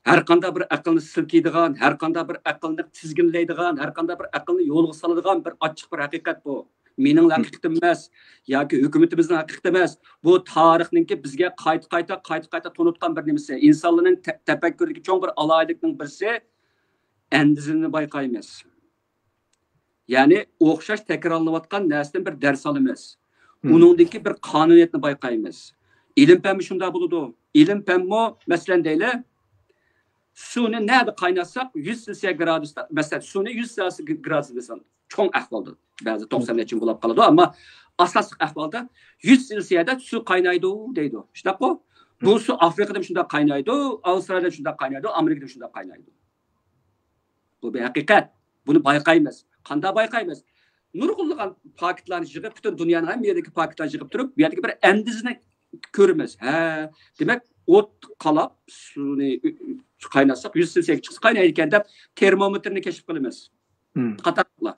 har qanday bir aqlni silkiydigan, har qanday bir aqlni tizginlaydigan, har qanday bir aqlni yo'lga soladigan bir ochiq bir haqiqat bu. Mening haqiqatim emas yoki hukumatimizning haqiqati emas. Bu tarixninki bizga qayta tonutgan bir nimasi. İnsanların tefekkürlüğü çoğun bir alaylıkның birisi endizini bayqaymiz. Yani o'xshash takrorlanayotgan narsadan bir ders alamiz. Uningdagi bir qonuniyatni bayqaymiz. İlim pəmi şunda buludu. İlim pəmi masalan deylə suni nerede kaynatsak 100 Celsius gradusda, mesela suni 100 Celsius gradusda desem çok ahvalda. Bazı 90 için bulap kaladı ama asaslık ahvalda 100 Celsius'da su kaynaydı deydi. İşte o. Bu su Afrika'da şunda kaynaydı, Avustralya'da şunda kaynaydı, Amerika'da şunda kaynaydı. Bu bir hakikat. Bunu bayqaymiz. Qanda bayqaymiz. Nurgulluğun paketlerini yığıp, bütün dünyanın hem yerdeki paketlerini yığıp durup, bir yerdeki bir endizini görürüz. Demek ot qalab, suni qaynatsak 100 Celsius'a chiqsa qaynaydigan deb termometrini keşif qilamiz. Qatarlar.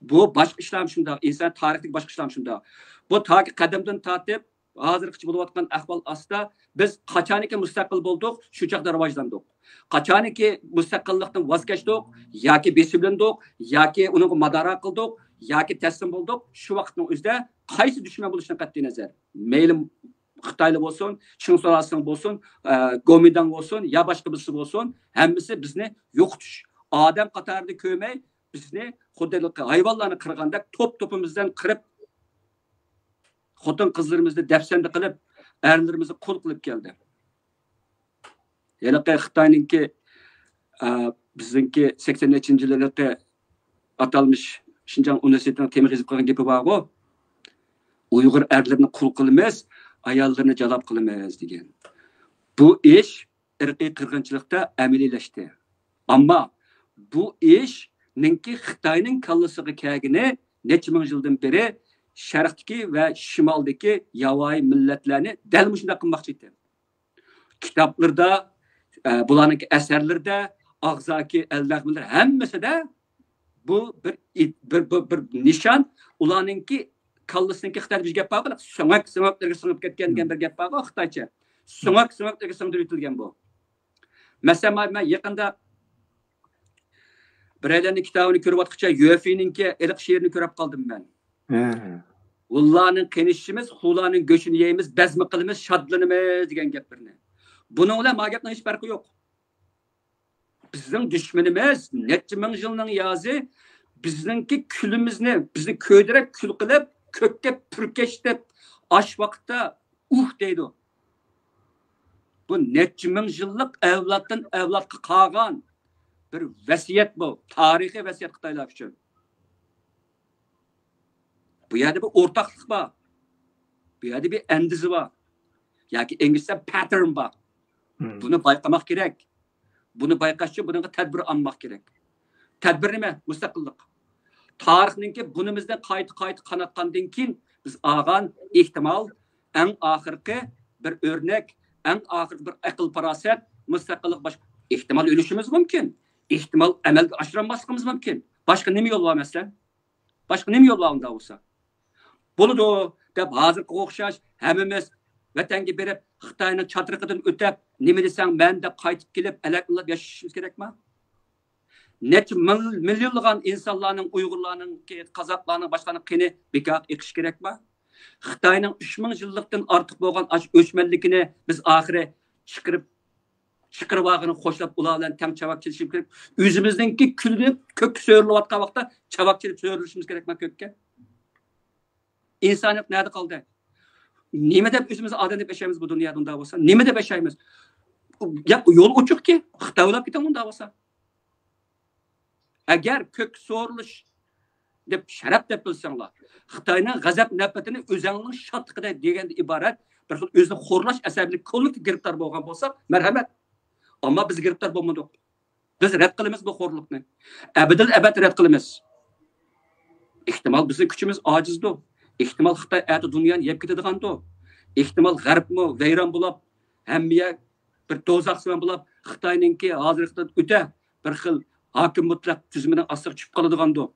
Bu başqa ishlam shunda, inson tarixidagi başqa ishlam shunda. Bu tagi qadamdan tortib, hozirgacha bo'layotgan ahvol ostida biz qachoniki mustaqil bo'ldik, shu chaqda rivojlandik. Qachoniki mustaqillikdan voz kechdik, yoki besimlandik, yoki uni madora qildik, yoki taslim bo'ldik, shu vaqtning o'zida qaysi dushman bo'lishidan qat'iy nazar, mayli Xitoyli bo'lsin, Chin So'rasing bo'lsin, Gomindan bo'lsin, ya boshqa birisi bo'lsin, hammasi bizni yo'qotish. Odam qatorida ko'may, bizni xuddi hayvonlarni qirgandek top-topimizdan qirib, xotin qizlarimizni dafsanda qilib, erlarimizni qul qilib keldi. Yana Xitoyninki bizningki 80-yillarda atalmış Şinjan Üniversitesining temir yozib qo'ygan gapi bor-ku. Uyg'ur erlarini qul qilamiz, ayollarni jalab qilamiz degan. Bu ish irqiy qirg'inchilikda amaliylashdi. Ammo bu ish ninki Xitoyning kallasiga kelgani necha ming yildan beri sharqdagi va shimoldagi yovvoyi millatlarni dal shunday qilmoqchi edi. Kitoblarda, bularning asarlarida, og'zaki allaqlar hammasida bu bir nishon, ularningki kallasınki Xitay bir gap var. So'ngaklarga singib ketgan bir gap var Xitoycha. So'ngaklarga singdirib o'tilgan bu. Masalan, men yaqinda biraylarning kitobini ko'rib o'tqicha UEFA'ninki iliq she'rini ko'rib qoldim men. Ularning qenishimiz, xularning go'shini yeymiz, bazmi qilamiz, shodlanamiz degan gaplarni. Buning bilan ma gapning hech farqi yo'q. Bizning dushmanimiz necha ming yilning yozi bizningki kulimizni, bizni ko'ydirib kul qilib, kökke pürkeştip aş vaqtda deydi. Bu neçə min yıllık evlatdan evlatqa qalğan bir vəsiyyət bu. Tarihi vəsiyyət Xitaylar üçün. Bu yerdə bir ortaqlıq var. Bu yerdə bir endizi var. Yoki İngilizcə pattern var. Bunu bayqamaq kerak. Bunu bayqash uchun bunga tadbir almaq kerak. Tadbir nima? Mustaqillik. Tarixninki bunimizdan qayta qanatqandan keyin biz olgan ehtimol eng oxirgi bir o'rnak, eng oxirgi bir aql farosat, mustaqillik boshqa ehtimol o'lishimiz mumkin. Ehtimol amalga oshirmasligimiz mumkin. Boshqa nima yo'l bor masalan? Boshqa nima yo'l bor unda bo'lsa? Bo'ladi deb hozirga o'xshash hammamiz vatanga berib Xitoyning chatriqidan o'tib, nima desang men deb qaytib kelib alaqlab yashashimiz kerakmi? Neçə milyonlagan insanların, Uygurlarının, Qazaqlarının, başqalarının qini bekaq eqish kerakmi? Xitoyning 3000 yillikdan ortiq bo'lgan o'chmanligini biz oxiri chiqirib vaqini qo'shlab ular bilan tam chavak chelishimiz kerak. O'zimizningki kulni ko'k so'rilayotgan vaqtda chavak chelib so'rilishimiz kerakmi ko'kka? İnsaniyat nerede qoldi? Nima deb o'zimizni odam deb yashaymiz bu dunyoda unda bo'lsa? Nima deb yashaymiz? Yo'l ochiqki, Xitoylab ketam unda bo'lsa. Agar ko'k so'rilish deb sharaf deb bilsanglar, Xitoyning g'azab nafratini o'zingning shodligida deganda iborat bir xil o'zini xo'rlash asablik kollektiv giriftor bo'lgan bo'lsa, marhamat. Ammo biz giriftor bo'lmadik. Biz rad qilamiz bu xo'rlikni. Abadil abad rad qilamiz. Ehtimol bizning kuchimiz ojizdir. Ehtimol Xitoy ati dunyoni yeb ketadigandir. Ehtimol g'arbmi vayron bo'lib, hammaga bir do'zax siman bo'lib, Xitoyningki hozirlikdan o'ta bir xil hakim mutlaq tizimining ostiga tushib qoladigandir.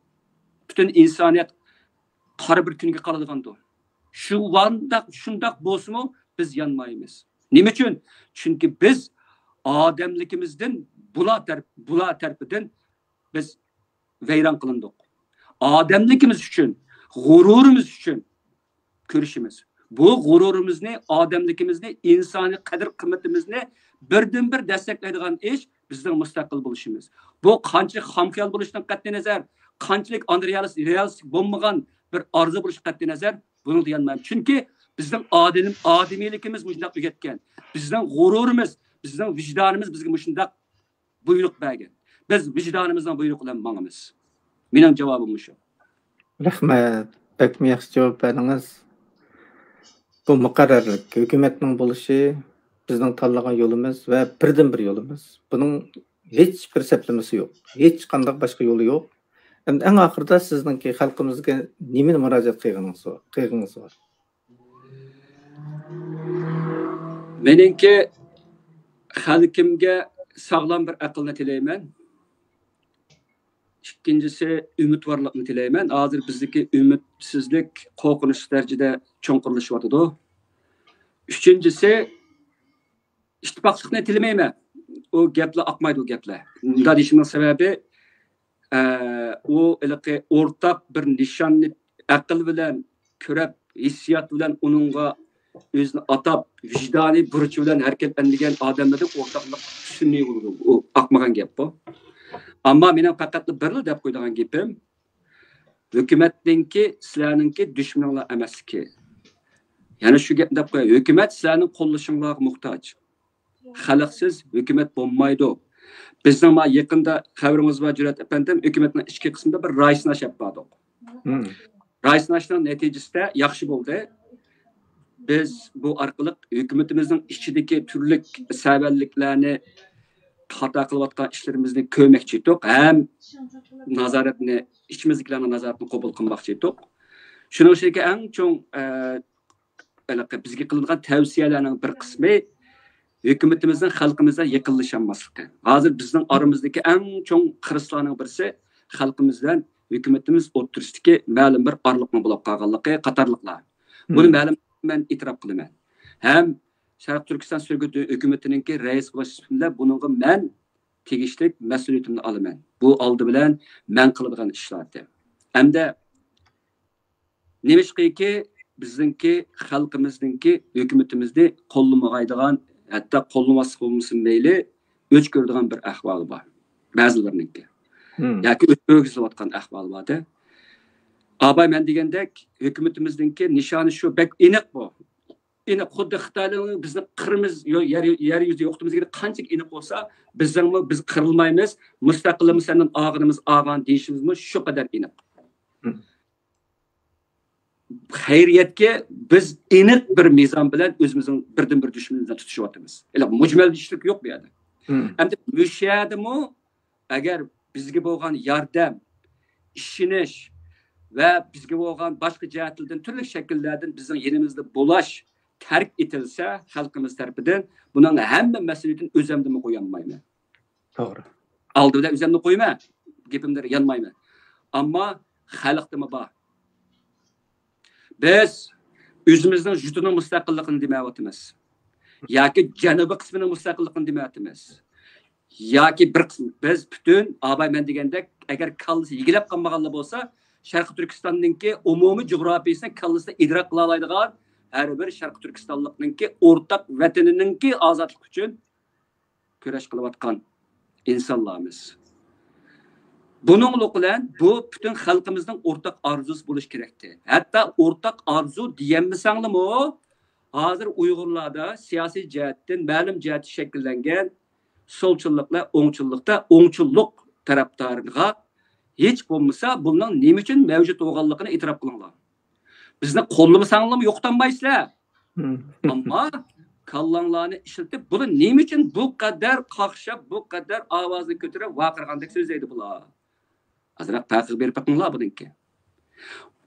Bütün insoniyat qora bir kunga qoladigandir. Shu vaqtda shundoq bo'lsa-mu biz yonmaymiz. Nima uchun? Chunki biz odamligimizdan bular tarafidan biz vayron qilindik. Odamligimiz uchun, g'ururimiz uchun ko'rishimiz. Bu g'ururimizni, odamligimizni, insoniy qadr-qimmatimizni birdan-bir desteklaydigan ish bizning mustaqil bo'lishimiz. Bu qanchalik xomxayol bo'lishidan qat'iy nazar, qanchalik realistik bo'lmagan bir orzu bo'lish qat'iy nazar, buni deyolmayman. Chunki bizning odamiyligimiz shunday o'rgatgan. Bizning g'ururimiz, bizning vijdonimiz bizga shunday buyruq bergen. Biz vicdanımızdan buyruq bilen mağımız. Benim cevabım şu. Rahmat. Pek mi yaxshi javob berdingiz. Bu muqarrarlik, hukumatning bo'lishi bizning tanlagan yo'limiz va birdan bir yo'limiz. Buning hech bir seplamasi yo'q. Hech qanday boshqa yo'li yo'q. Endi eng oxirida sizningki xalqimizga nimani murojaat qilganingiz bor? Meningki xalqimga sağlam bir aqlni tilayman. İkincisi umidvorlikni tilayman. Hozir bizdagi umidsizlik qo'rqinch darajada cho'nqirishyapti. Uchinchisi ittifoqlikni tilamayman. O gaplar aqmaydi o gaplar. Bunda deyishimning sababi o o'rtaq bir nishonni aql bilan ko'rib, hissiyot bilan uningga o'zini atab, vijdoniy burchi bilan harakatlangan odamlarning o'rtaqlik tushunmay bo'ldi. O aqmagan gap bu. Ammo mening faqat bir deb qo'ydigan gapim hukumatninki sizlarninki dushmanlar emaski. Ya'ni shu gapni deb qo'y. Hukumat sizlarning qo'llashinglarga muhtoj. Xalqsiz hukumat bo'lmaydi. Bizning ma yaqinda xabarimiz bor Jurat apandim, hukumatning ichki qismida bir raisnash yapmadik. Raisnashning natijasida yaxshi bo'ldi. Biz bu orqali hukumatimizning ichidagi turli sababliklarni xato qilayotgan ishlarimizni ko'rmoqchi edik. Ham nazoratni, ichimizdagilarning nazoratini qabul qilmoqchi edik. Shuning uchun eng cho'ng bizga qilingan tavsiyalarning bir qismi hukumatimizning xalqimizga yaqinlashanmasligi. Hozir bizning oramizdagi eng cho'ng xiristlarning birisi xalqimizdan hukumatimiz o'tirisidagi ma'lum bir orliqni bo'lib qolganligi qatorliqlar. Buni ma'lum men e'tirof qilaman. Ham Sharq Turkiston Surgut hukumatiningki rais bo'lishidan buningga men tegishli mas'uliyatimni olaman. Bu oldi bilan men qiladigan ishlardir. Hamda nemishqiki bizningki xalqimizningki hukumatimizni qo'llamag'aydigan, hatto qo'llamaslik bo'lmasin mayli, o'ch ko'radigan bir ahvoli bor. Ba'zilarininki. Yoki o'tkazayotgan ahvol bor-da. Abay men degandek hukumatimizningki nishoni shu bek aniq bu. Aniq xuddi Xitoyning bizni qirimiz yer yuzida yo'qtimizga qancha aniq bo'lsa, biz qirilmaymiz, mustaqilligimizdan og'inimiz og'an deyishimiz shu qadar aniq. Xayriyatga biz aniq bir mezon bilan o'zimizning birdan bir dushmanimizdan tutishyapmiz. Mujmal ishlik yo'q bu yerda. Endi mushadimi agar bizga bo'lgan yordam, ishonish va bizga bo'lgan boshqa jihatlardan turli shakllardan bizning yerimizda bo'lash tark etilsa xalqimiz tarafidan buning hamma mas'uliyatini o'zimdan qo'yolmayman. To'g'ri. Oldida o'zimni qo'yman, gapimda yanmayman. Ammo xalqdimi bor. Biz o'zimizning jutuning mustaqilligini demayapmiz. Yoki janubiy qismining mustaqilligini demayapmiz. Yoki bir qism biz butun abayman degandek agar kallasi yigilab qolmaganlar bo'lsa, Sharq Turkistonninki umumiy jo'grafiyasini kallasida idrok qila oladigan har bir Sharq Turkistonlikninki o'rtaq vatanininki ozodlik uchun kurash qilayotgan insonlarmiz. Buningla bilan bu butun xalqimizning o'rtaq orzusi bo'lish kerakdi. Hatto o'rtaq orzu deyanmasanglarmi, hozir Uyg'urlarda siyosiy jihatdan ma'lum jihat shakllangan solchilliklar o'ngchillik tarafdoriga hech bo'lmasa bunning nima uchun mavjud bo'lganligini e'tirof qilinglar. Bizni qo'llamasanglarmi yo'qtanmaysizlar. Ammo kallanglarni ishlatib, buni nima uchun bu qadar qaqshab, bu qadar ovozni ko'tarib vaqirgandek so'zlaydi bular. Azroq taqiq berib qo'yinglar buningki.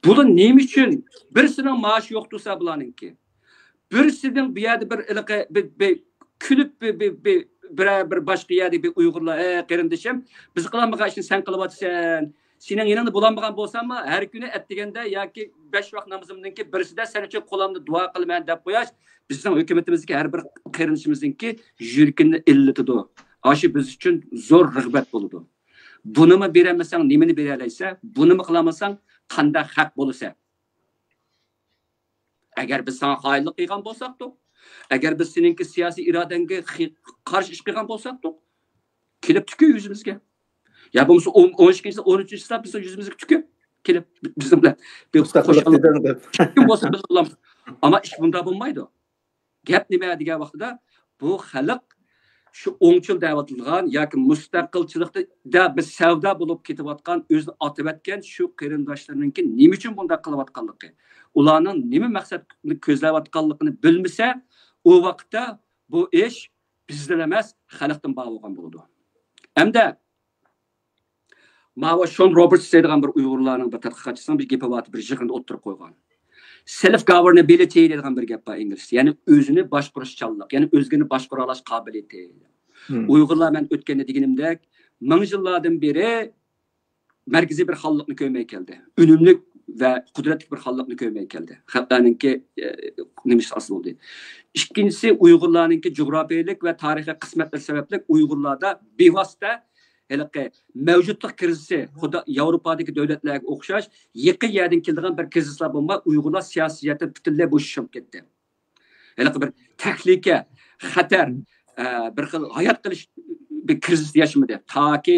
Buni nima uchun birisining maoshi yo'q tursa bularningki. Birisining bu yerda bir kulib bir boshqa yerda bir Uyg'urlar, qarindishim, biz qilamagan ishni sen qilyapsan. Sening yaningda bo'lmagan bo'lsanmi, har kuni atdiganda yoki 5 vaqt namozimninki birisida sen uchun qo'limni duo qilaman deb qo'yash bizning hukumatimizga har bir qarindishimizningki yuragini illatadi. Aşı biz uchun zo'r rag'bat bo'ladi. Bunimi beramasan, nimani beralaysa, bunimi qilamasan, qanday haq bo'lsa. Agar biz sana xoinlik qilgan bo'lsak-da, agar biz seninki siyosiy irodangga qarshi ish qilgan bo'lsak-da, kelib tukuy yuzimizga. Ya bo'lmasa 12-chi, 13-chi safar biz yuzimizga tukuy kelib bizim bilan kim bo'lsa biz olamiz. Ammo ish bunda bo'lmaydi. Gap nima degan vaqtida bu xalq şu o'ngchil da'vatilgan yoki mustaqilchilikda biz savdo bo'lib ketayotgan o'zini otib etgan shu qarindoshlarninki nima uchun bunday qilayotganligi, ularning nima maqsadni ko'zlayotganligini bilmasa, u vaqtda bu ish bizdan emas, xalqdan bo'lgan bo'ladi. Hamda Mava Sean Roberts degan bir Uyg'urlarning bir tadqiqotchisining bir gapi bor, bir yig'inda o'tirib qo'ygan. Self governability degan bir gap bor inglizcha, ya'ni o'zini boshqarishchanlik, ya'ni o'zini boshqara olish qobiliyati. Uyg'urlar men o'tganda deganimdek, ming yillardan beri markaziy bir xalqni ko'may keldi. Unumli va qudratli bir xalqni ko'may keldi. Xalqlarningki nimasi asl bo'ldi. Ikkinchisi Uyg'urlarningki jug'rafiyalik va tarixiy qismatlar sababli Uyg'urlarda bevosita mevcutluq krizisi, Yevropadagi davlatlarga o'xshash yaqin yerdan keladigan bir krizislar bo'lmay, Uyg'urlar siyosatda butunlay bo'shashib ketdi. Bir tahlika, xatar, bir xil hayot qilish bir krizis yashmadi. Toki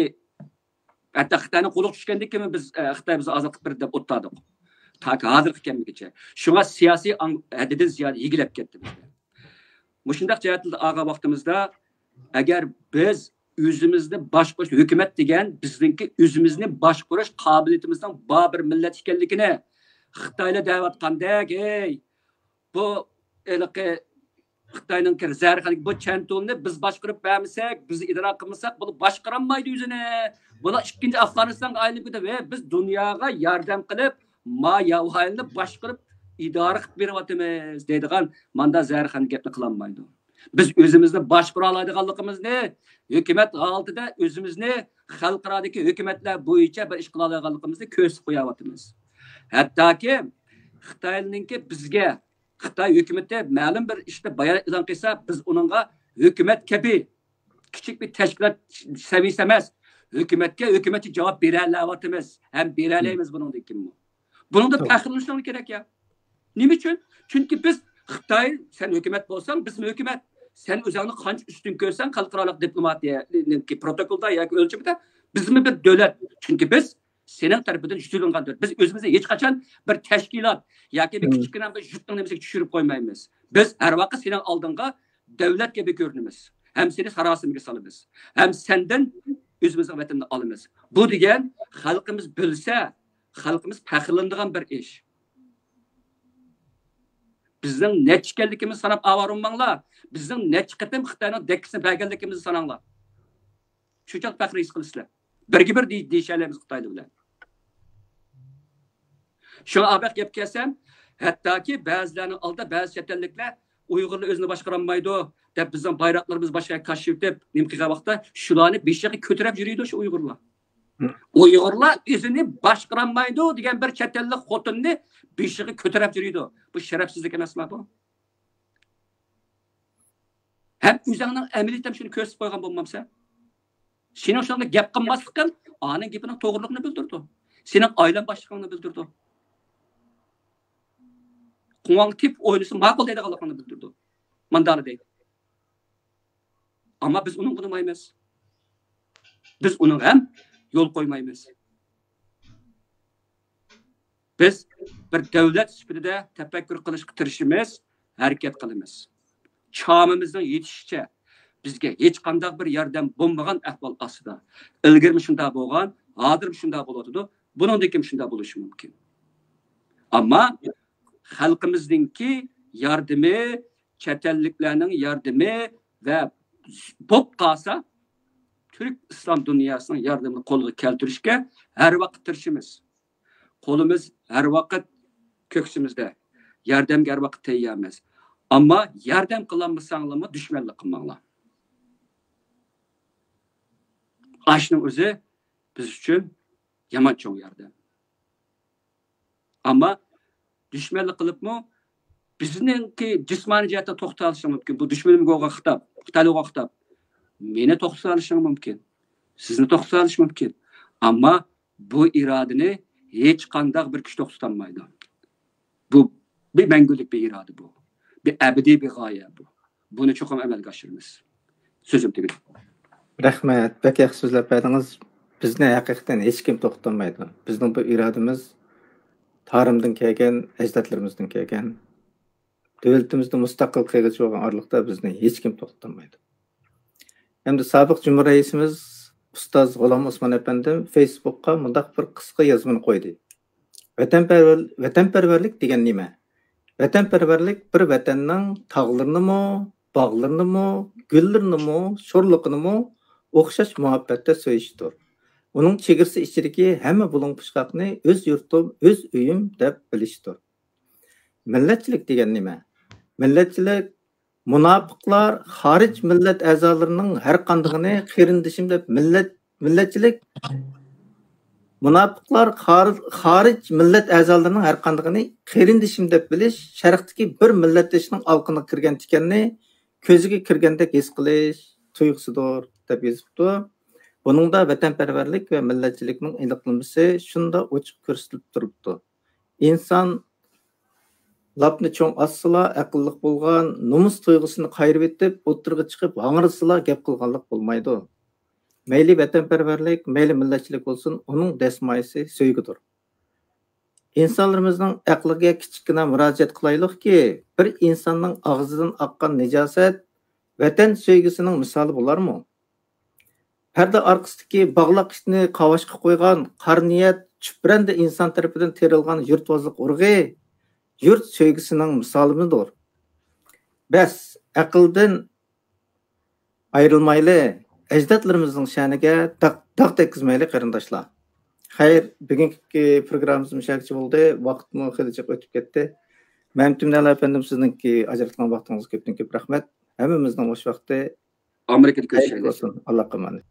hatta Xitoyning qo'liga tushgandan keyin biz Xitoy bizni ozodlik berdi deb o'ttirdik. Toki hozirgi kelmaguncha. Shunga siyosiy haddidan ziyoda yigilib ketdi bizda. Mushundaq jihatlarda og'a vaqtimizda agar biz o'zimizni boshqarish, hukumat degan bizningki o'zimizni boshqarish qobiliyatimizdan bir millat ekanligini Xitoylar da'vatgandek, bu Xitoyning zarxanlik bu chantonni biz boshqarib bermasak, biz idrok qilmasak, bu boshqaranmaydi o'zini. Bular ikkinchi Afg'onistonga aylanib ketadi. Biz dunyoga yordam qilib, yavhayni boshqarib idora qilib beryapmiz deydigan manda zarxanlik gapni qilolmaydi. Biz o'zimizni boshqara oladiganligimizni, hukumat oldida o'zimizni xalqarodagi hukumatlar bo'yicha bir ish qila oladiganligimizni ko'rsatib qo'yapmiz. Hattoki Xitoyninki bizga Xitoy hukumati ma'lum bir ishda bayonot e'lon qilsa, biz uningga hukumat kabi kichik bir tashkilot saviyasi emas, hukumatga javob bera olayapmiz. Ham bera olamiz buningdan keyin. Buningda faxrlanishimiz kerak ya. Nima uchun? Chunki biz Xitoy, sen hukumat bo'lsang, biz hukumat. Sen o'zingni qancha ustun ko'rsan, xalqaro diplomatiya protokolda yoki o'lchimida bizmi bir davlat. Chunki biz senin tarafidan yutulangan davlat. Biz o'zimizga hech qachon bir tashkilot yoki bir kichkina bir yurtning nimasiga tushirib qo'ymaymiz. Biz har vaqt sening oldinga davlat kabi ko'rinamiz. Ham seni sarosimiga solamiz. Ham sendan o'zimizning vatanni olamiz. Bu degan xalqimiz bilsa, xalqimiz faxrlanadigan bir ish. Bizning nechkanligimiz sanab avarunmanglar. Bizning nechqatim Xitoyning dekkisini berganligimizni sananglar. Shuncha faxr his qilasizlar. Birga bir deyishalaymiz Xitoyda bilan. Shuna abaq gap kelsam, hattoki ba'zilarning oldida ba'zi chet elliklar Uyg'urlar o'zini boshqarolmaydi deb bizning bayroqlarimiz boshqa kashif deb nima qilgan vaqtda shularni beshig'i ko'tarib yuriydi shu Uyg'urlar. Uyg'urlar o'zini boshqarolmaydi degan bir chet ellik xotinni beshig'i ko'tarib yuriydi. Bu sharafsizlik emasmi bu? Hem o'zingning amaliyatam shuni ko'rsatib qo'ygan bo'lmamsa, sening shunga gap qilmasliging oning gapining to'g'riligini bildirdi. Sening oilang boshlig'ini bildirdi. Quvang tip o'ynasa ma'qul deydiganligini bildirdi. Mandala deydi. Ammo biz uning qilmaymiz. Biz uning ham yo'l qo'ymaymiz. Biz bir davlat sifatida tafakkur qilishga tirishimiz, harakat qilamiz. Çağımızdan yetişçe bizge hiç qandaq bir yerden bo'lmagan ahvol ostida. Ilgirmi shunda bo'lgan, hozir shunda bo'ladi. Buningdan kim shunda bo'lishi mumkin. Ammo xalqimizningki yordami, chet elliklarning yordami va bo'lib qolsa Türk İslam dünyasının yordamini qo'lga keltirishga har vaqt tirishimiz. Qo'limiz har vaqt ko'ksimizda. Yordamga har vaqt tayyormiz. Ama yardım kılanmasanlar mı düşmanlık kılmanlar. Aşının özü biz için yaman çok yardım. Ama düşmanlık kılıp mı bizninki cismani cihetten toxtalışın mümkün. Bu düşmanım goğa xitap, Xitaylığa xitap. Meni toxtalışın mümkün. Sizni toxtalış mümkün. Ama bu iradeni hiç qandaq bir kuch toxtamaydı. Bu bir mengülük bir irade bu. Bir ebedi bir gaye bu. Bunu çok amalga oshiramiz. Sözüm tegdi. Rahmat. Bak yaxshi so'zlab berdingiz. Bizni haqiqatan hech kim to'xtamaydi. Bizning bu irodamiz tarixdan kelgan, ajdodlarimizdan kelgan. Davlatimizni mustaqil qilg'ich bo'lgan orliqda bizni hech kim to'xtamaydi. Hem de sabık Cumhur Reisimiz Ustaz G'ulom Osman efendim Facebook'a mundaq bir qisqa yazmani qo'ydi. Vatanparvarlik degan nima? Vatanparvarlik bir vatanning tog'larini, bog'larini, gullarini, sho'rliqini o'xshash muhabbatda so'yishdir. Uning chegirsi ichidagi hamma bulung pushqoqni o'z yurtim, o'z uyim deb bilishdir. Millatchilik degan nima? Millatchilik munofiqlar xorij millat a'zolarining har qandig'ini qarindishim deb millatchilik munofiqlar xorij millat a'zolarining har qandig'ini qarindishim deb bilish sharqdagi bir millatdoshning olqiniga kirgan tikanni ko'ziga kirgandek his qilish tuyg'usidir deb yozibdi. Buningda vatanparvarlik va millatchilikning iliqlimasi shunda ochiq ko'rsatilib turibdi. Inson lapni cho'ng assila aqlliq bo'lgan nomus tuyg'usini qayrib etib o'tirg'i chiqib hang'irsila gap qilganlik bo'lmaydi. Mayli vatanparvarlik, mayli millatchilik bo'lsin, uning dasmoyisi sevgidir. İnsanlarımızın aqliga kichkina murojaat qilaylikki, bir insonning og'zidan oqqan nijosat vatan sevgisining misoli bo'larmi? Parda orqasidagi bog'liq ishni qavashga qo'ygan qarniyat chupranda inson tarafidan terilgan yurtvozlik urg'i yurt sevgisining misolimidir. Bas aqldan ayrilmayli, ajdodlarimizning sha'niga daq tekizmayli qarindoshlar. Xayr, bugungi programmamiz mushakchi bo'ldi. Vaqtmi xilicha o'tib ketdi. Mamtumdal efendim sizningki ajratgan vaqtingizga ko'pdan ko'p rahmat. Hammamizning o'sh vaqti Amerikada ko'rishaylik. Allohga emanet.